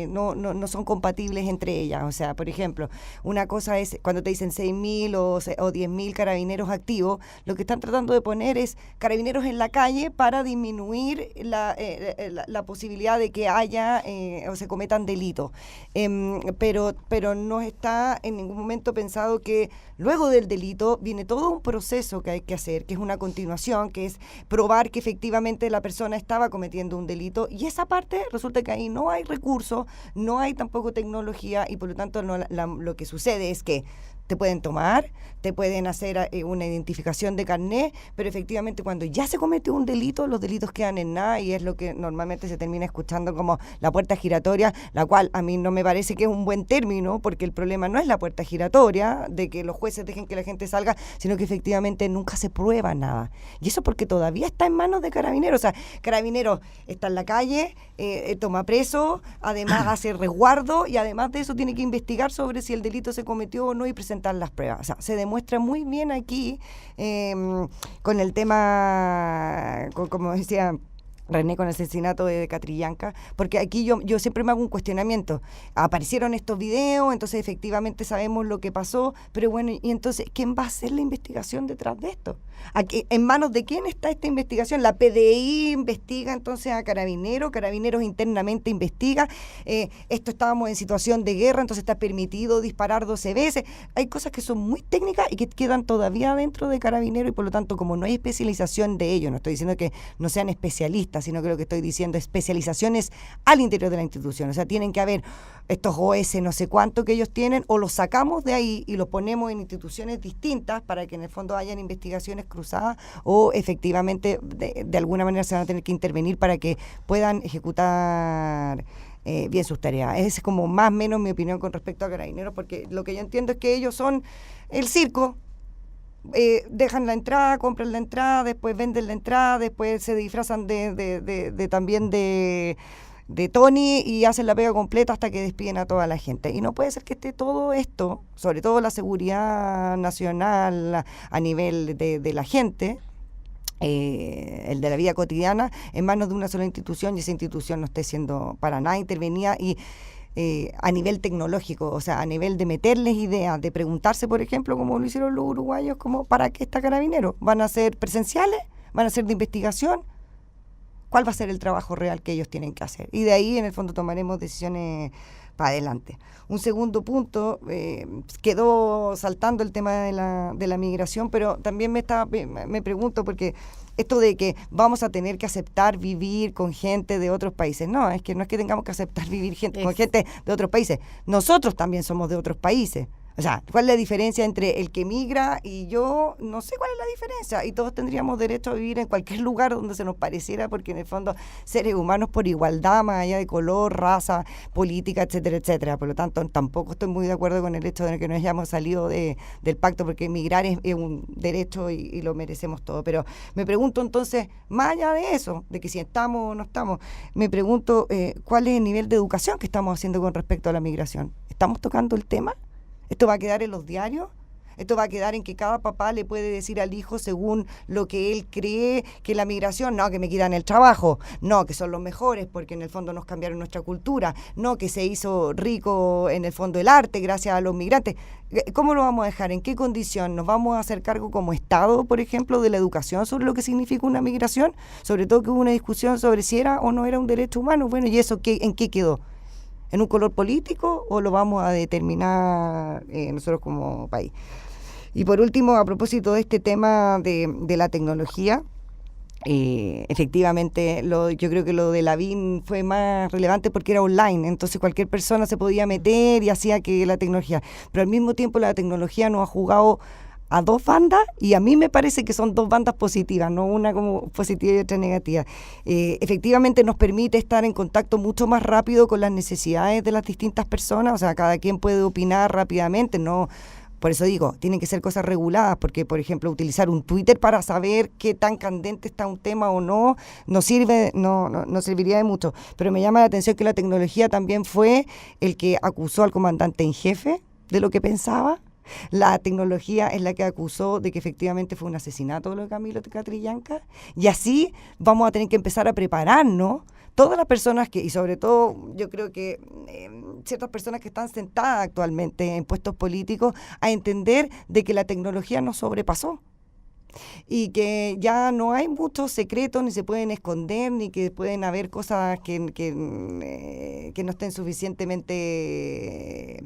no son compatibles entre ellas. O sea, por ejemplo, una cosa es cuando te dicen 6.000 o 10.000 carabineros activos, lo que están tratando de poner es carabineros en la calle para disminuir la posibilidad de que haya o se cometan delitos. Pero no está en ningún momento pensado que luego del delito viene todo un proceso que hay que hacer, que es una continuación, que es probar que efectivamente efectivamente la persona estaba cometiendo un delito, y esa parte resulta que ahí no hay recursos, no hay tampoco tecnología, y por lo tanto lo que sucede es que te pueden tomar, te pueden hacer una identificación de carné, pero efectivamente cuando ya se cometió un delito, los delitos quedan en nada, y es lo que normalmente se termina escuchando como la puerta giratoria, la cual a mí no me parece que es un buen término, porque el problema no es la puerta giratoria, de que los jueces dejen que la gente salga, sino que efectivamente nunca se prueba nada. Y eso porque todavía está en manos de Carabineros. O sea, Carabineros está en la calle, toma preso, además hace resguardo, y además de eso tiene que investigar sobre si el delito se cometió o no y presentar las pruebas. O sea, se demuestra muy bien aquí con el tema, como decía René, con el asesinato de Catrillanca, porque aquí yo siempre me hago un cuestionamiento. Aparecieron estos videos, entonces efectivamente sabemos lo que pasó, pero bueno, y entonces, ¿quién va a hacer la investigación detrás de esto? ¿En manos de quién está esta investigación? La PDI investiga entonces a Carabineros internamente investiga, esto estábamos en situación de guerra, entonces está permitido disparar 12 veces. Hay cosas que son muy técnicas y que quedan todavía dentro de Carabineros, y por lo tanto, como no hay especialización de ellos, no estoy diciendo que no sean especialistas, sino que lo que estoy diciendo es especializaciones al interior de la institución. O sea, tienen que haber estos OS no sé cuánto que ellos tienen, o los sacamos de ahí y los ponemos en instituciones distintas para que en el fondo hayan investigaciones cruzadas, o efectivamente de alguna manera se van a tener que intervenir para que puedan ejecutar bien sus tareas. Es como más o menos mi opinión con respecto a Carabineros, porque lo que yo entiendo es que ellos son el circo. Dejan la entrada, compran la entrada, después venden la entrada, después se disfrazan también de Tony, y hacen la pega completa hasta que despiden a toda la gente. Y no puede ser que esté todo esto, sobre todo la seguridad nacional a nivel de la gente, el de la vida cotidiana, en manos de una sola institución, y esa institución no esté siendo para nada intervenida. Y a nivel tecnológico, o sea, a nivel de meterles ideas, de preguntarse, por ejemplo, como lo hicieron los uruguayos, como ¿para qué está Carabineros? ¿Van a ser presenciales? ¿Van a ser de investigación? ¿Cuál va a ser el trabajo real que ellos tienen que hacer? Y de ahí, en el fondo, tomaremos decisiones para adelante. Un segundo punto, quedó saltando el tema de la migración, pero también me pregunto, porque esto de que vamos a tener que aceptar vivir con gente de otros países, no es que tengamos que aceptar vivir con gente de otros países, nosotros también somos de otros países. O sea, ¿cuál es la diferencia entre el que migra y yo? No sé cuál es la diferencia. Y todos tendríamos derecho a vivir en cualquier lugar donde se nos pareciera, porque en el fondo seres humanos por igualdad, más allá de color, raza, política, etcétera, etcétera. Por lo tanto, tampoco estoy muy de acuerdo con el hecho de que no hayamos salido del pacto, porque migrar es un derecho y lo merecemos todo. Pero me pregunto entonces, más allá de eso, de que si estamos o no estamos, me pregunto cuál es el nivel de educación que estamos haciendo con respecto a la migración. ¿Estamos tocando el tema? ¿Esto va a quedar en los diarios? ¿Esto va a quedar en que cada papá le puede decir al hijo según lo que él cree que la migración? No, que me quitan el trabajo. No, que son los mejores porque en el fondo nos cambiaron nuestra cultura. No, que se hizo rico en el fondo el arte gracias a los migrantes. ¿Cómo lo vamos a dejar? ¿En qué condición? ¿Nos vamos a hacer cargo como Estado, por ejemplo, de la educación sobre lo que significa una migración? Sobre todo que hubo una discusión sobre si era o no era un derecho humano. Bueno, ¿y eso en qué quedó? ¿En un color político o lo vamos a determinar nosotros como país? Y por último, a propósito de este tema de la tecnología, efectivamente yo creo que lo de Lavín fue más relevante porque era online, entonces cualquier persona se podía meter y hacía que la tecnología, pero al mismo tiempo la tecnología nos ha jugado a dos bandas, y a mí me parece que son dos bandas positivas, no una como positiva y otra negativa. Efectivamente nos permite estar en contacto mucho más rápido con las necesidades de las distintas personas, o sea, cada quien puede opinar rápidamente, no. Por eso digo, tienen que ser cosas reguladas, porque, por ejemplo, utilizar un Twitter para saber qué tan candente está un tema o no serviría de mucho. Pero me llama la atención que la tecnología también fue el que acusó al comandante en jefe de lo que pensaba. La tecnología es la que acusó de que efectivamente fue un asesinato lo de Camilo Catrillanca, y así vamos a tener que empezar a prepararnos todas las personas y sobre todo yo creo que ciertas personas que están sentadas actualmente en puestos políticos, a entender de que la tecnología nos sobrepasó y que ya no hay muchos secretos, ni se pueden esconder, ni que pueden haber cosas que no estén suficientemente,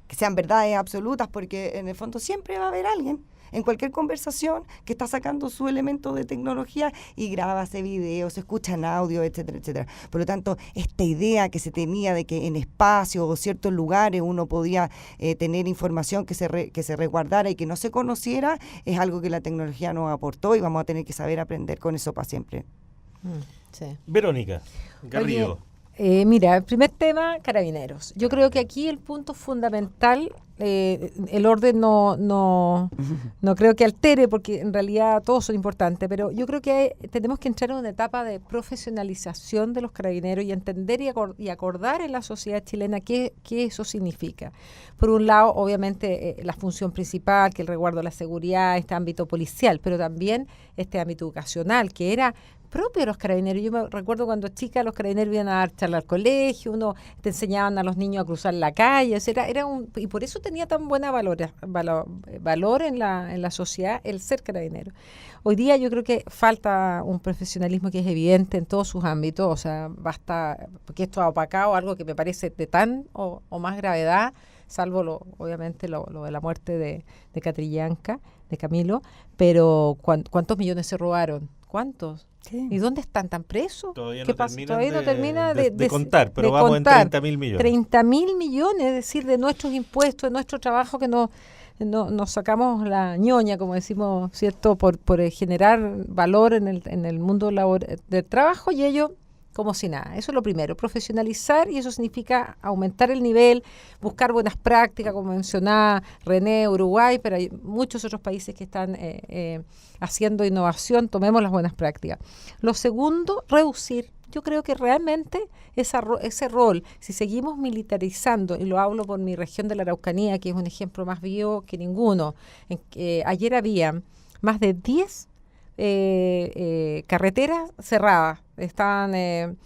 que sean verdades absolutas, porque en el fondo siempre va a haber alguien en cualquier conversación que está sacando su elemento de tecnología y graba, hace videos, se escuchan audio, etcétera, etcétera. Por lo tanto, esta idea que se tenía de que en espacios o ciertos lugares uno podía tener información que se resguardara y que no se conociera, es algo que la tecnología nos aportó y vamos a tener que saber aprender con eso para siempre. Sí. Verónica Garrido. Mira, el primer tema, Carabineros. Yo creo que aquí el punto fundamental, el orden no creo que altere, porque en realidad todos son importantes, pero yo creo que tenemos que entrar en una etapa de profesionalización de los carabineros y entender y acordar en la sociedad chilena qué eso significa. Por un lado, obviamente, la función principal, que el resguardo de la seguridad, este ámbito policial, pero también este ámbito educacional, que era propio de los carabineros. Yo me recuerdo cuando chica los carabineros iban a dar charla al colegio, te enseñaban a los niños a cruzar la calle, y por eso tenía tan buena valor en la sociedad el ser carabinero. Hoy día yo creo que falta un profesionalismo que es evidente en todos sus ámbitos, o sea, basta, porque esto ha opacado algo que me parece de tan o más gravedad, salvo obviamente lo de la muerte de Catrillanca, de Camilo, pero ¿cuántos millones se robaron? ¿Cuántos? Sí. ¿Y dónde están? ¿Tan presos? Todavía ¿Qué no pasa? terminan Todavía no termina de contar, pero de vamos contar. en 30.000 millones. 30.000 millones, es decir, de nuestros impuestos, de nuestro trabajo que nos sacamos la ñoña, como decimos, ¿cierto? Por generar valor en el mundo del trabajo, y ello como si nada. Eso es lo primero, profesionalizar, y eso significa aumentar el nivel, buscar buenas prácticas, como mencionaba René, Uruguay, pero hay muchos otros países que están haciendo innovación, tomemos las buenas prácticas. Lo segundo, reducir. Yo creo que realmente ese rol, si seguimos militarizando, y lo hablo por mi región de la Araucanía, que es un ejemplo más vivo que ninguno, ayer había más de 10 carreteras cerradas, estaban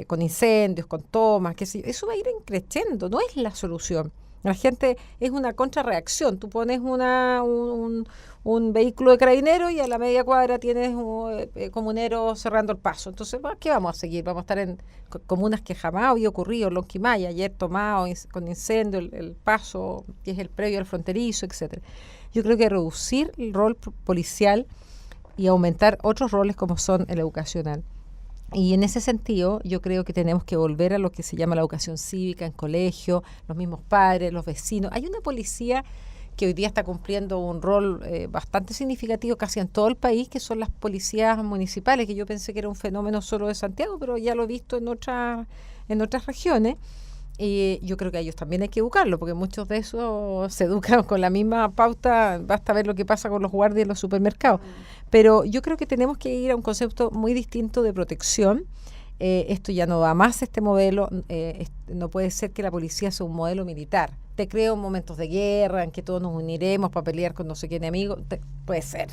con incendios, con tomas, qué sé yo. Eso va a ir creciendo, no es la solución. La gente es una contrarreacción. Tú pones un vehículo de carabineros y a la media cuadra tienes comuneros cerrando el paso. Entonces, ¿qué vamos a seguir? Vamos a estar en comunas que jamás había ocurrido, Lonquimaya, ayer tomado con incendio el paso, que es el previo al fronterizo, etcétera. Yo creo que reducir el rol policial y aumentar otros roles como son el educacional. Y en ese sentido, yo creo que tenemos que volver a lo que se llama la educación cívica en colegio, los mismos padres, los vecinos. Hay una policía que hoy día está cumpliendo un rol bastante significativo casi en todo el país, que son las policías municipales, que yo pensé que era un fenómeno solo de Santiago, pero ya lo he visto en otras regiones. Y yo creo que a ellos también hay que educarlo, porque muchos de esos se educan con la misma pauta, basta ver lo que pasa con los guardias en los supermercados. Pero yo creo que tenemos que ir a un concepto muy distinto de protección. Esto ya no va más, este modelo. No puede ser que la policía sea un modelo militar. Te creo momentos de guerra, en que todos nos uniremos para pelear con no sé qué enemigo. Puede ser,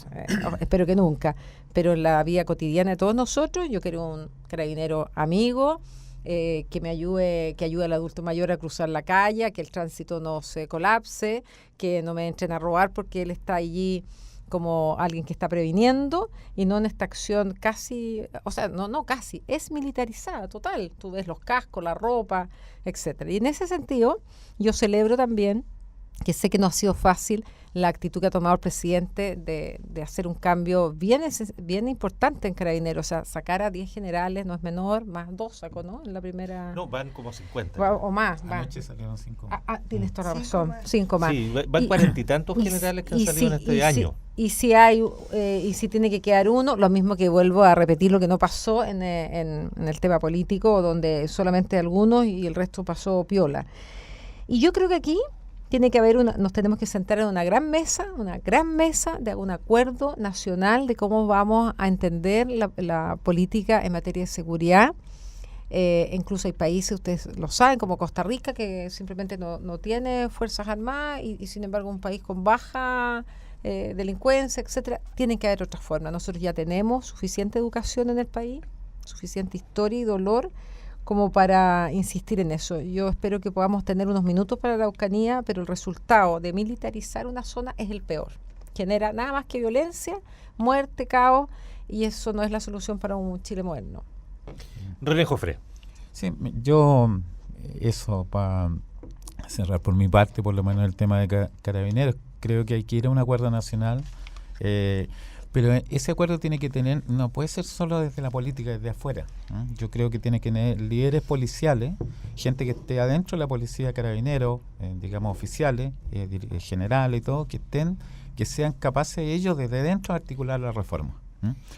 espero que nunca. Pero en la vida cotidiana de todos nosotros, yo quiero un carabinero amigo, que me ayude, que ayude al adulto mayor a cruzar la calle, que el tránsito no se colapse, que no me entren a robar porque él está allí como alguien que está previniendo, y no en esta acción casi, o sea, no casi, es militarizada, total. Tú ves los cascos, la ropa, etcétera. Y en ese sentido, yo celebro también, que sé que no ha sido fácil, la actitud que ha tomado el presidente de hacer un cambio bien importante en Carabineros. O sea, sacar a 10 generales no es menor, más 2 sacó, ¿no? En la primera... No, van como 50. O más. Anoche salieron 5. Tienes toda la razón, 5 más. Sí, van 40 y tantos generales que han salido en este año. Y si tiene que quedar uno, lo mismo que vuelvo a repetir lo que no pasó en el tema político, donde solamente algunos y el resto pasó piola. Y yo creo que aquí tiene que haber nos tenemos que sentar en una gran mesa de un acuerdo nacional de cómo vamos a entender la política en materia de seguridad. Incluso hay países, ustedes lo saben, como Costa Rica, que simplemente no tiene fuerzas armadas y sin embargo un país con baja delincuencia, etcétera. Tienen que haber otras formas. Nosotros ya tenemos suficiente educación en el país, suficiente historia y dolor como para insistir en eso. Yo espero que podamos tener unos minutos para la Araucanía, pero el resultado de militarizar una zona es el peor. Genera nada más que violencia, muerte, caos, y eso no es la solución para un Chile moderno. René Jofré. Sí, yo, eso para cerrar por mi parte, por lo menos el tema de Carabineros, creo que hay que ir a un acuerdo nacional Pero ese acuerdo tiene que tener, no puede ser solo desde la política, desde afuera. Yo creo que tiene que tener líderes policiales, gente que esté adentro de la policía, carabineros, digamos oficiales, generales y todo, que sean capaces ellos desde dentro de articular la reforma.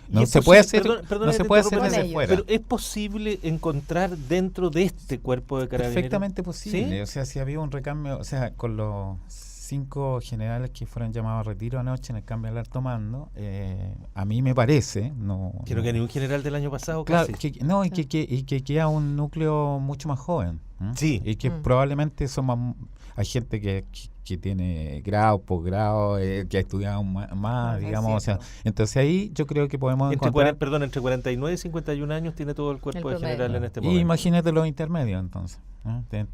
No se puede hacer, no se puede hacer desde fuera. Pero ¿es posible encontrar dentro de este cuerpo de carabineros? Perfectamente posible. ¿Sí? O sea, si había un recambio, o sea, con los 5 generales que fueron llamados a retiro anoche en el cambio del alto mando, a mí me parece, creo que ni un general del año pasado, claro, casi. Y que queda un núcleo mucho más joven. Sí. Y que probablemente hay gente que tiene grado, posgrado, que ha estudiado más, digamos, o sea, entonces ahí yo creo que podemos encontrar... Entre 49 y 51 años tiene todo el cuerpo de general en este momento. Y imagínate los intermedios, entonces, entre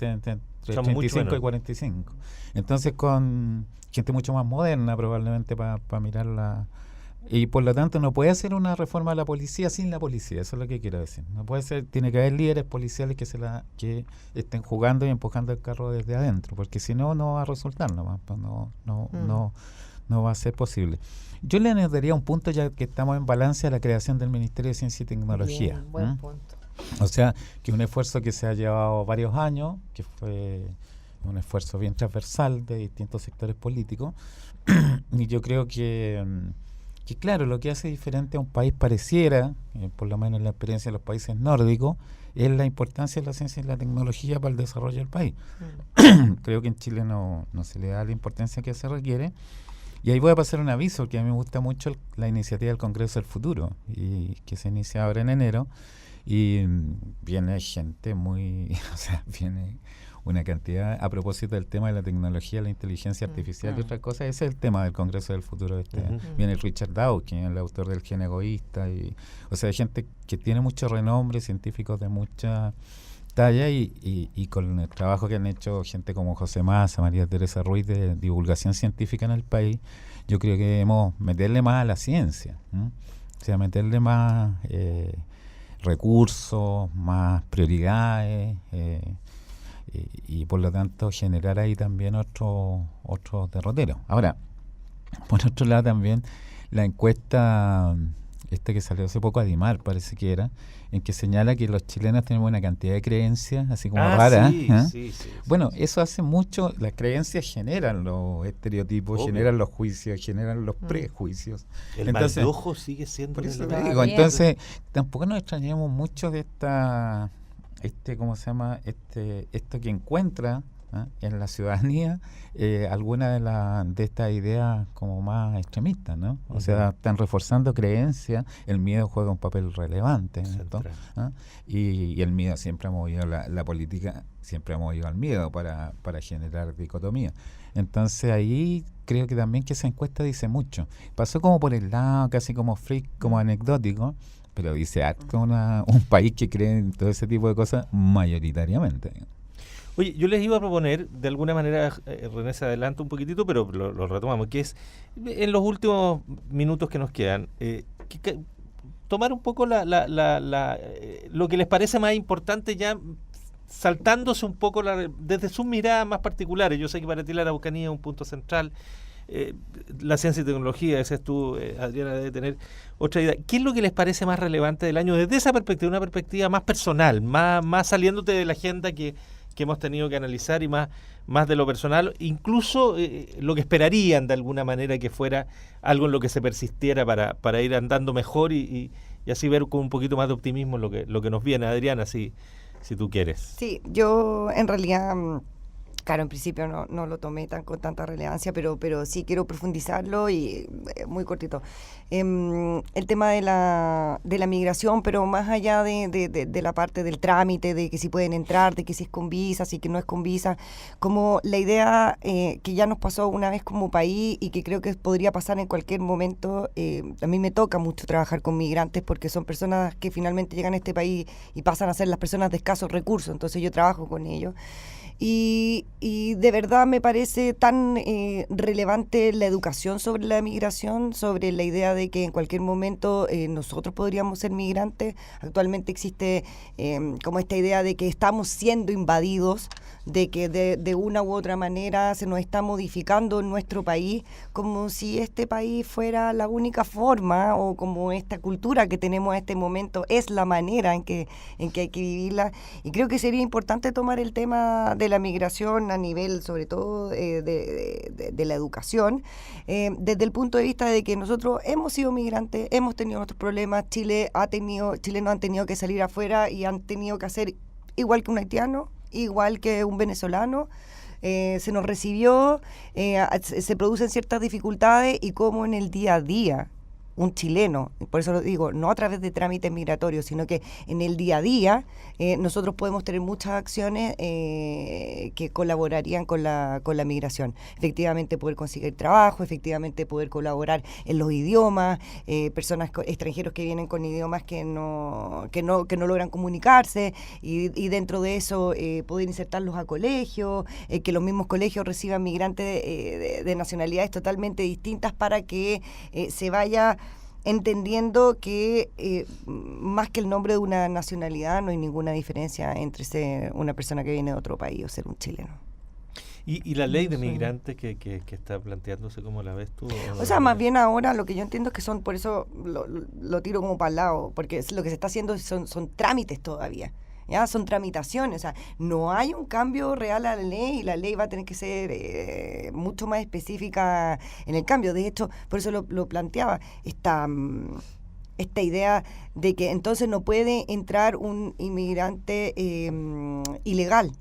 35 y 45. Entonces con gente mucho más moderna probablemente para mirarla. Y por lo tanto no puede hacer una reforma de la policía sin la policía, eso es lo que quiero decir. No puede ser, tiene que haber líderes policiales que estén jugando y empujando el carro desde adentro, porque si no, no va a resultar nomás, no va a ser posible. Yo le añadiría un punto, ya que estamos en balance, a la creación del Ministerio de Ciencia y Tecnología. Bien, buen punto. O sea, que un esfuerzo que se ha llevado varios años, que fue un esfuerzo bien transversal de distintos sectores políticos, y yo creo que claro, lo que hace diferente a un país pareciera, por lo menos en la experiencia de los países nórdicos, es la importancia de la ciencia y la tecnología para el desarrollo del país. Creo que en Chile no se le da la importancia que se requiere. Y ahí voy a pasar un aviso, que a mí me gusta mucho la iniciativa del Congreso del Futuro, y que se inicia ahora en enero, y viene gente viene una cantidad, a propósito del tema de la tecnología, la inteligencia artificial y otras cosas. Ese es el tema del Congreso del Futuro. Viene Richard Dawkins, el autor del Gen Egoísta, o sea, hay gente que tiene mucho renombre, científicos de mucha talla, y con el trabajo que han hecho gente como José Massa, María Teresa Ruiz, de divulgación científica en el país, yo creo que debemos meterle más a la ciencia, o sea, meterle más recursos, más prioridades, y por lo tanto generar ahí también otro derrotero. Ahora, por otro lado también, la encuesta que salió hace poco, Adimar parece que era, en que señala que los chilenos tenemos una cantidad de creencias así como raras. Sí, bueno, eso hace mucho, las creencias generan los estereotipos, generan los juicios, generan los prejuicios. El mal de ojo sigue siendo... Por eso te digo, entonces tampoco nos extrañamos mucho de esta... ¿cómo se llama? Esto que encuentra en la ciudadanía alguna de estas ideas como más extremistas, ¿no? O sea, están reforzando creencias, el miedo juega un papel relevante en esto, y el miedo siempre ha movido la política, siempre ha movido al miedo para generar dicotomía. Entonces ahí creo que también que esa encuesta dice mucho. Pasó como por el lado, casi como freak, como anecdótico, pero dice harto un país que cree en todo ese tipo de cosas mayoritariamente. Oye, yo les iba a proponer, de alguna manera, René se adelanta un poquitito, pero lo retomamos, que es, en los últimos minutos que nos quedan, tomar un poco lo que les parece más importante, ya saltándose un poco desde sus miradas más particulares. Yo sé que para ti la Araucanía es un punto central, la ciencia y tecnología, decías tú, Adriana, debe tener otra idea. ¿Qué es lo que les parece más relevante del año desde esa perspectiva, una perspectiva más personal, más saliéndote de la agenda que hemos tenido que analizar y más de lo personal, incluso lo que esperarían de alguna manera que fuera algo en lo que se persistiera para ir andando mejor y así ver con un poquito más de optimismo lo que nos viene? Adriana, si tú quieres. Sí, yo en realidad... Claro, en principio no lo tomé con tanta relevancia, pero sí quiero profundizarlo y muy cortito. El tema de la migración, pero más allá de la parte del trámite, de que si pueden entrar, de que si es con visa, si que no es con visa, como la idea que ya nos pasó una vez como país y que creo que podría pasar en cualquier momento. A mí me toca mucho trabajar con migrantes porque son personas que finalmente llegan a este país y pasan a ser las personas de escasos recursos, entonces yo trabajo con ellos. Y de verdad me parece tan relevante la educación sobre la migración, sobre la idea de que en cualquier momento nosotros podríamos ser migrantes. Actualmente existe como esta idea de que estamos siendo invadidos, de que de una u otra manera se nos está modificando nuestro país, como si este país fuera la única forma, o como esta cultura que tenemos en este momento es la manera en que hay que vivirla. Y creo que sería importante tomar el tema de la migración a nivel, sobre todo, de la educación, desde el punto de vista de que nosotros hemos sido migrantes, hemos tenido nuestros problemas, chilenos han tenido que salir afuera y han tenido que hacer igual que un haitiano, igual que un venezolano. Se nos recibió, se producen ciertas dificultades, y como en el día a día un chileno, por eso lo digo, no a través de trámites migratorios, sino que en el día a día nosotros podemos tener muchas acciones que colaborarían con la migración. Efectivamente poder conseguir trabajo, efectivamente poder colaborar en los idiomas, personas extranjeros que vienen con idiomas que no logran comunicarse, y dentro de eso poder insertarlos a colegios, que los mismos colegios reciban migrantes de nacionalidades totalmente distintas, para que se vaya entendiendo que más que el nombre de una nacionalidad no hay ninguna diferencia entre ser una persona que viene de otro país o ser un chileno. ¿Y la ley de migrantes que está planteándose, cómo la ves tú? O sea, más bien ahora lo que yo entiendo es que son, por eso lo tiro como para el lado, porque lo que se está haciendo son trámites todavía. Ya son tramitaciones, o sea, no hay un cambio real a la ley, y la ley va a tener que ser mucho más específica en el cambio. De hecho, por eso lo planteaba, esta idea de que entonces no puede entrar un inmigrante ilegal.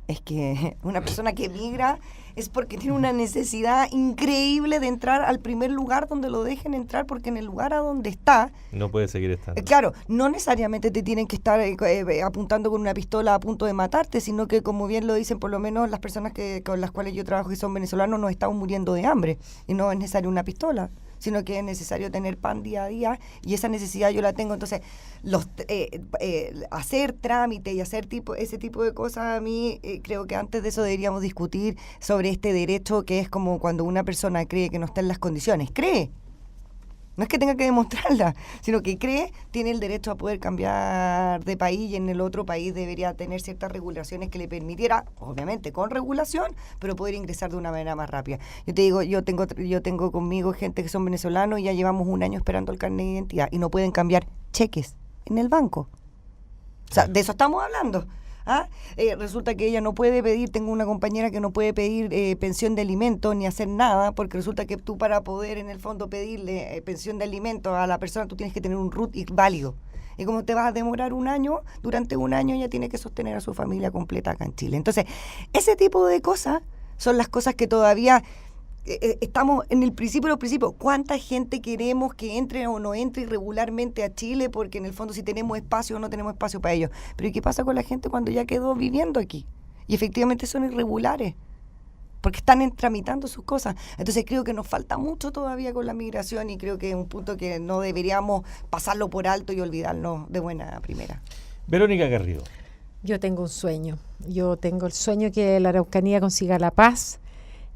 Es que una persona que migra es porque tiene una necesidad increíble de entrar al primer lugar donde lo dejen entrar, porque en el lugar a donde está no puede seguir estando. Claro, no necesariamente te tienen que estar apuntando con una pistola a punto de matarte, sino que, como bien lo dicen por lo menos las personas con las cuales yo trabajo, que son venezolanos, nos estamos muriendo de hambre, y no es necesario una pistola, sino que es necesario tener pan día a día, y esa necesidad yo la tengo. Entonces, hacer trámite y hacer ese tipo de cosas, a mí creo que antes de eso deberíamos discutir sobre este derecho, que es como cuando una persona cree que no está en las condiciones. Cree. No es que tenga que demostrarla, sino que cree, tiene el derecho a poder cambiar de país, y en el otro país debería tener ciertas regulaciones que le permitiera, obviamente con regulación, pero poder ingresar de una manera más rápida. Yo te digo, yo tengo conmigo gente que son venezolanos y ya llevamos un año esperando el carnet de identidad y no pueden cambiar cheques en el banco. O sea, de eso estamos hablando. Resulta que ella no puede pedir, tengo una compañera que no puede pedir pensión de alimentos ni hacer nada, porque resulta que tú, para poder en el fondo pedirle pensión de alimentos a la persona, tú tienes que tener un RUT válido. Y como te vas a demorar un año, durante un año ella tiene que sostener a su familia completa acá en Chile. Entonces, ese tipo de cosas son las cosas que todavía estamos en el principio de los principios. ¿Cuánta gente queremos que entre o no entre irregularmente a Chile? Porque en el fondo, si tenemos espacio o no tenemos espacio para ellos. Pero ¿y qué pasa con la gente cuando ya quedó viviendo aquí? Y efectivamente son irregulares, porque están tramitando sus cosas. Entonces creo que nos falta mucho todavía con la migración, y creo que es un punto que no deberíamos pasarlo por alto y olvidarnos de buena primera. Verónica Garrido. Yo tengo un sueño. Yo tengo el sueño que la Araucanía consiga la paz.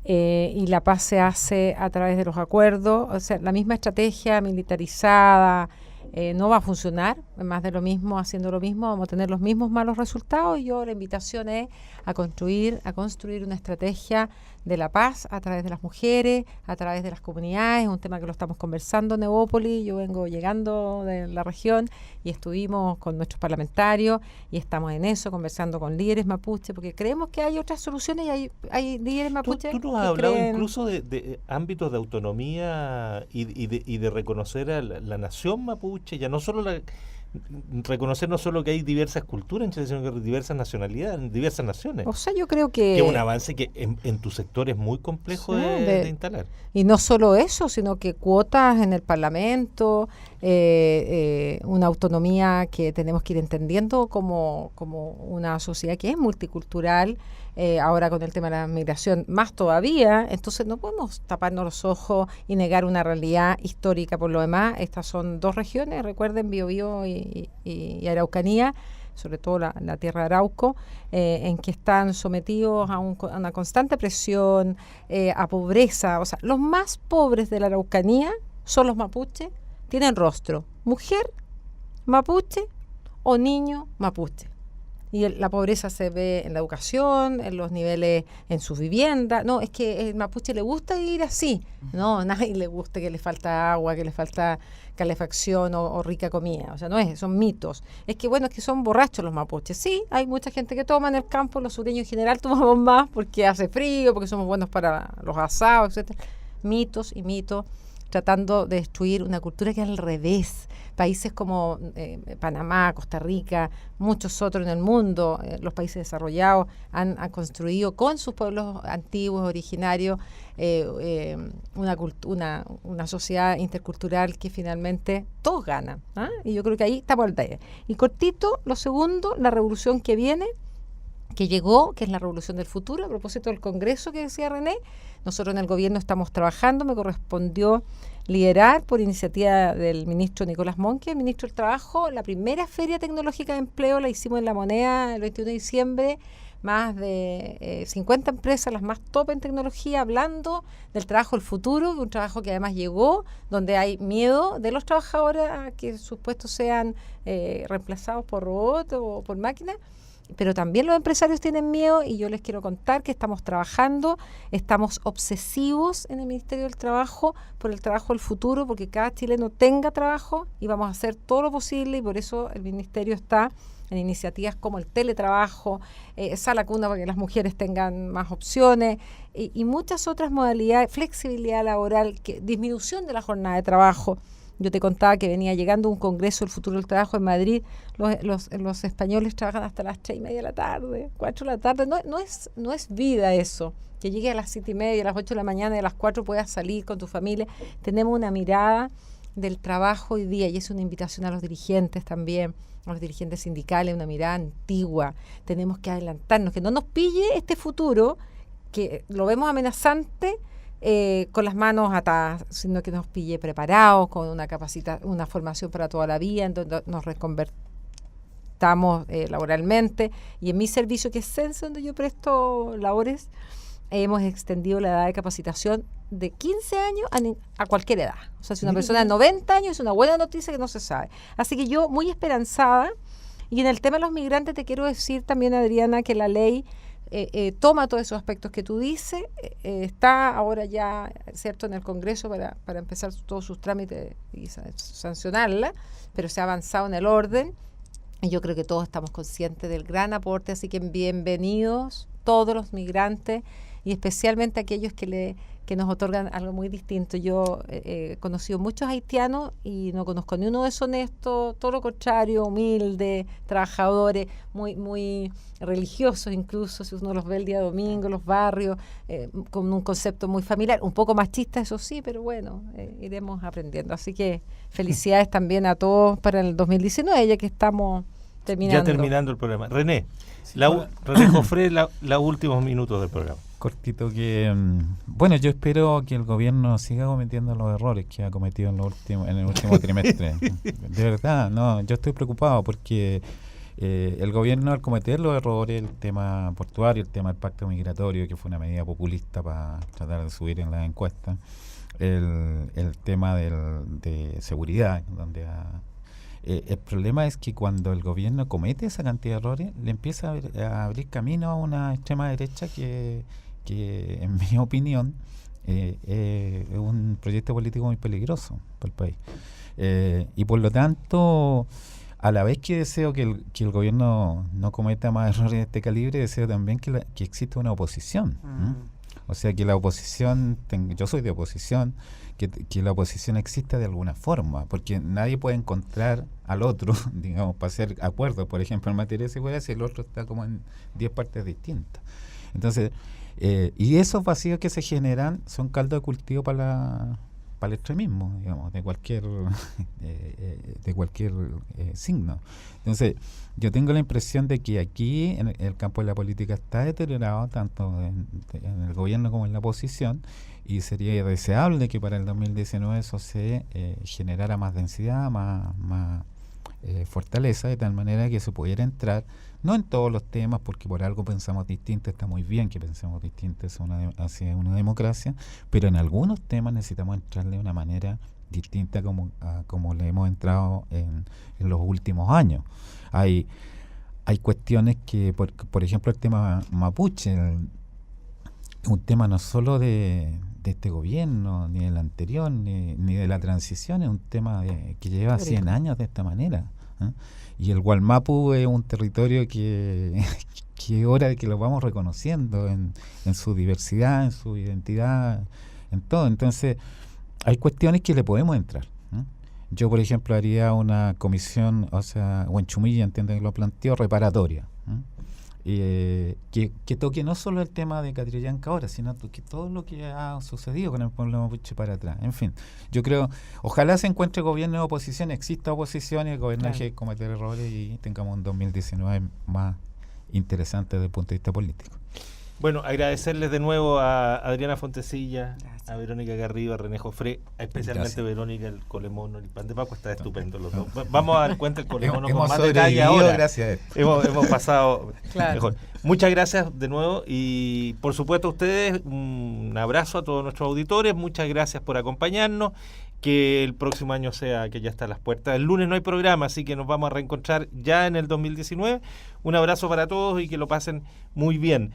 Y la paz se hace a través de los acuerdos. O sea, la misma estrategia militarizada no va a funcionar. Más de lo mismo, haciendo lo mismo, vamos a tener los mismos malos resultados. Y la invitación es a construir una estrategia de la paz a través de las mujeres, a través de las comunidades. Es un tema que lo estamos conversando en Evópolis. Yo vengo llegando de la región y estuvimos con nuestros parlamentarios y estamos en eso, conversando con líderes mapuche, porque creemos que hay otras soluciones, y hay líderes mapuche. Tú nos has hablado incluso de ámbitos de autonomía y de reconocer a la nación mapuche, ya no solo reconocer no solo que hay diversas culturas en Chile, sino que hay diversas nacionalidades, diversas naciones. O sea, yo creo que es un avance que en tu sector es muy complejo de instalar. Y no solo eso, sino que cuotas en el Parlamento, una autonomía que tenemos que ir entendiendo como una sociedad que es multicultural. Ahora con el tema de la migración más todavía, entonces no podemos taparnos los ojos y negar una realidad histórica. Por lo demás, estas son dos regiones, recuerden, Biobío y Araucanía, sobre todo la tierra de Arauco, en que están sometidos a una constante presión, a pobreza. O sea, los más pobres de la Araucanía son los mapuches, tienen rostro, mujer mapuche o niño mapuche. Y la pobreza se ve en la educación, en los niveles, en sus viviendas. No, es que el mapuche le gusta vivir así. No, a nadie le gusta que le falta agua, que le falta calefacción o rica comida. O sea, no es, son mitos. Es que, bueno, es que son borrachos los mapuches. Sí, hay mucha gente que toma en el campo, los sureños en general tomamos más porque hace frío, porque somos buenos para los asados, etcétera. Mitos y mitos, tratando de destruir una cultura que es al revés. Países como Panamá, Costa Rica, muchos otros en el mundo, los países desarrollados, han construido con sus pueblos antiguos, originarios, una sociedad intercultural que finalmente todos ganan. Y yo creo que ahí estamos al día. Y cortito, lo segundo, la revolución que viene, que llegó, que es la revolución del futuro. A propósito del Congreso que decía René, nosotros en el gobierno estamos trabajando, me correspondió liderar por iniciativa del ministro Nicolás Monque, el ministro del Trabajo, la primera Feria Tecnológica de Empleo, la hicimos en La Moneda el 21 de diciembre, más de 50 empresas, las más top en tecnología, hablando del trabajo del futuro, un trabajo que además llegó, donde hay miedo de los trabajadores a que sus puestos sean reemplazados por robots o por máquinas. Pero también los empresarios tienen miedo y yo les quiero contar que estamos trabajando, estamos obsesivos en el Ministerio del Trabajo por el trabajo del futuro, porque cada chileno tenga trabajo y vamos a hacer todo lo posible y por eso el Ministerio está en iniciativas como el teletrabajo, sala cuna para que las mujeres tengan más opciones y muchas otras modalidades, flexibilidad laboral, disminución de la jornada de trabajo. Yo te contaba que venía llegando un congreso del futuro del trabajo en Madrid. Los españoles trabajan hasta las 3:30 de la tarde, 4 de la tarde. No es vida eso. Que llegue a las 7:30, a las 8 de la mañana y a las 4 puedas salir con tu familia. Tenemos una mirada del trabajo hoy día y es una invitación a los dirigentes también, a los dirigentes sindicales, una mirada antigua. Tenemos que adelantarnos, que no nos pille este futuro, que lo vemos amenazante, con las manos atadas, sino que nos pille preparados, con una formación para toda la vida, en donde nos reconvertamos laboralmente. Y en mi servicio, que es Sense, donde yo presto labores, hemos extendido la edad de capacitación de 15 años a cualquier edad. O sea, si una persona de 90 años es una buena noticia que no se sabe. Así que yo muy esperanzada. Y en el tema de los migrantes te quiero decir también, Adriana, que la ley toma todos esos aspectos que tú dices, está ahora ya, ¿cierto?, en el Congreso para empezar todos sus trámites y sancionarla, pero se ha avanzado en el orden y yo creo que todos estamos conscientes del gran aporte, así que bienvenidos todos los migrantes y especialmente aquellos que nos otorgan algo muy distinto. Yo he conocido muchos haitianos y no conozco ni uno deshonesto, todo lo contrario, humilde, trabajadores, muy, muy religiosos incluso, si uno los ve el día domingo, los barrios, con un concepto muy familiar, un poco machista, eso sí, pero bueno, iremos aprendiendo. Así que felicidades también a todos para el 2019, ya que estamos terminando. Ya terminando el programa. René, René Jofré, los últimos minutos del programa. Cortito que, bueno, yo espero que el gobierno siga cometiendo los errores que ha cometido en el último trimestre. De verdad, no, yo estoy preocupado porque el gobierno, al cometer los errores, el tema portuario, el tema del pacto migratorio, que fue una medida populista para tratar de subir en las encuestas, el tema de seguridad, donde el problema es que cuando el gobierno comete esa cantidad de errores, le empieza a abrir camino a una extrema derecha que en mi opinión es un proyecto político muy peligroso para el país. Y por lo tanto, a la vez que deseo que el gobierno no cometa más errores de este calibre, deseo también que exista una oposición. O sea, que la oposición, yo soy de oposición, que la oposición exista de alguna forma, porque nadie puede encontrar al otro, digamos, para hacer acuerdos, por ejemplo, en materia de seguridad, si el otro está como en 10 partes distintas. Entonces, y esos vacíos que se generan son caldo de cultivo para el extremismo, digamos, de cualquier signo. Entonces, yo tengo la impresión de que aquí en el campo de la política está deteriorado, tanto en el gobierno como en la oposición, y sería deseable que para el 2019 eso se generara más densidad, más fortaleza, de tal manera que se pudiera entrar, no en todos los temas, porque por algo pensamos distinto, está muy bien que pensemos distinto hacia una democracia, pero en algunos temas necesitamos entrar de una manera distinta como le hemos entrado en los últimos años. Hay cuestiones que, por ejemplo, el tema mapuche, un tema no solo de este gobierno, ni del anterior, ni de la transición, es un tema que lleva 100 años de esta manera. Y el Gualmapu es un territorio que es hora de que lo vamos reconociendo en su diversidad, en su identidad, en todo. Entonces, hay cuestiones que le podemos entrar. Yo, por ejemplo, haría una comisión, o en Chumilla, entiendo que lo planteó, reparatoria. Que toque no solo el tema de Catrillanca ahora, sino que todo lo que ha sucedido con el pueblo mapuche para atrás. En fin, yo creo, ojalá se encuentre gobierno de oposición, exista oposición y el gobierno deje de cometer errores y tengamos un 2019 más interesante desde el punto de vista político. Bueno, agradecerles de nuevo a Adriana Fontecilla, a Verónica Garrido, a René Jofré, especialmente Verónica, el colemono, el pan de Paco, está estupendo los dos. Vamos a dar cuenta el colemono con más detalle ahora. Gracias a él. Hemos pasado Claro. mejor. Muchas gracias de nuevo y por supuesto a ustedes un abrazo a todos nuestros auditores, muchas gracias por acompañarnos, que el próximo año sea que ya está a las puertas. El lunes no hay programa, así que nos vamos a reencontrar ya en el 2019. Un abrazo para todos y que lo pasen muy bien.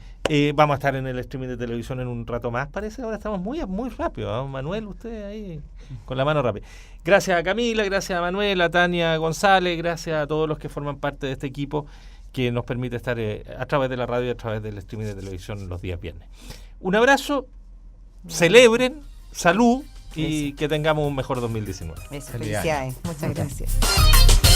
Vamos a estar en el streaming de televisión en un rato más, parece. Ahora estamos muy rápido, ¿no? Manuel, usted ahí con la mano rápida. Gracias a Camila, gracias a Manuel, a Tania González, gracias a todos los que forman parte de este equipo que nos permite estar a través de la radio y a través del streaming de televisión los días viernes. Un abrazo, celebren, salud y que tengamos un mejor 2019. Felicidades. Muchas gracias.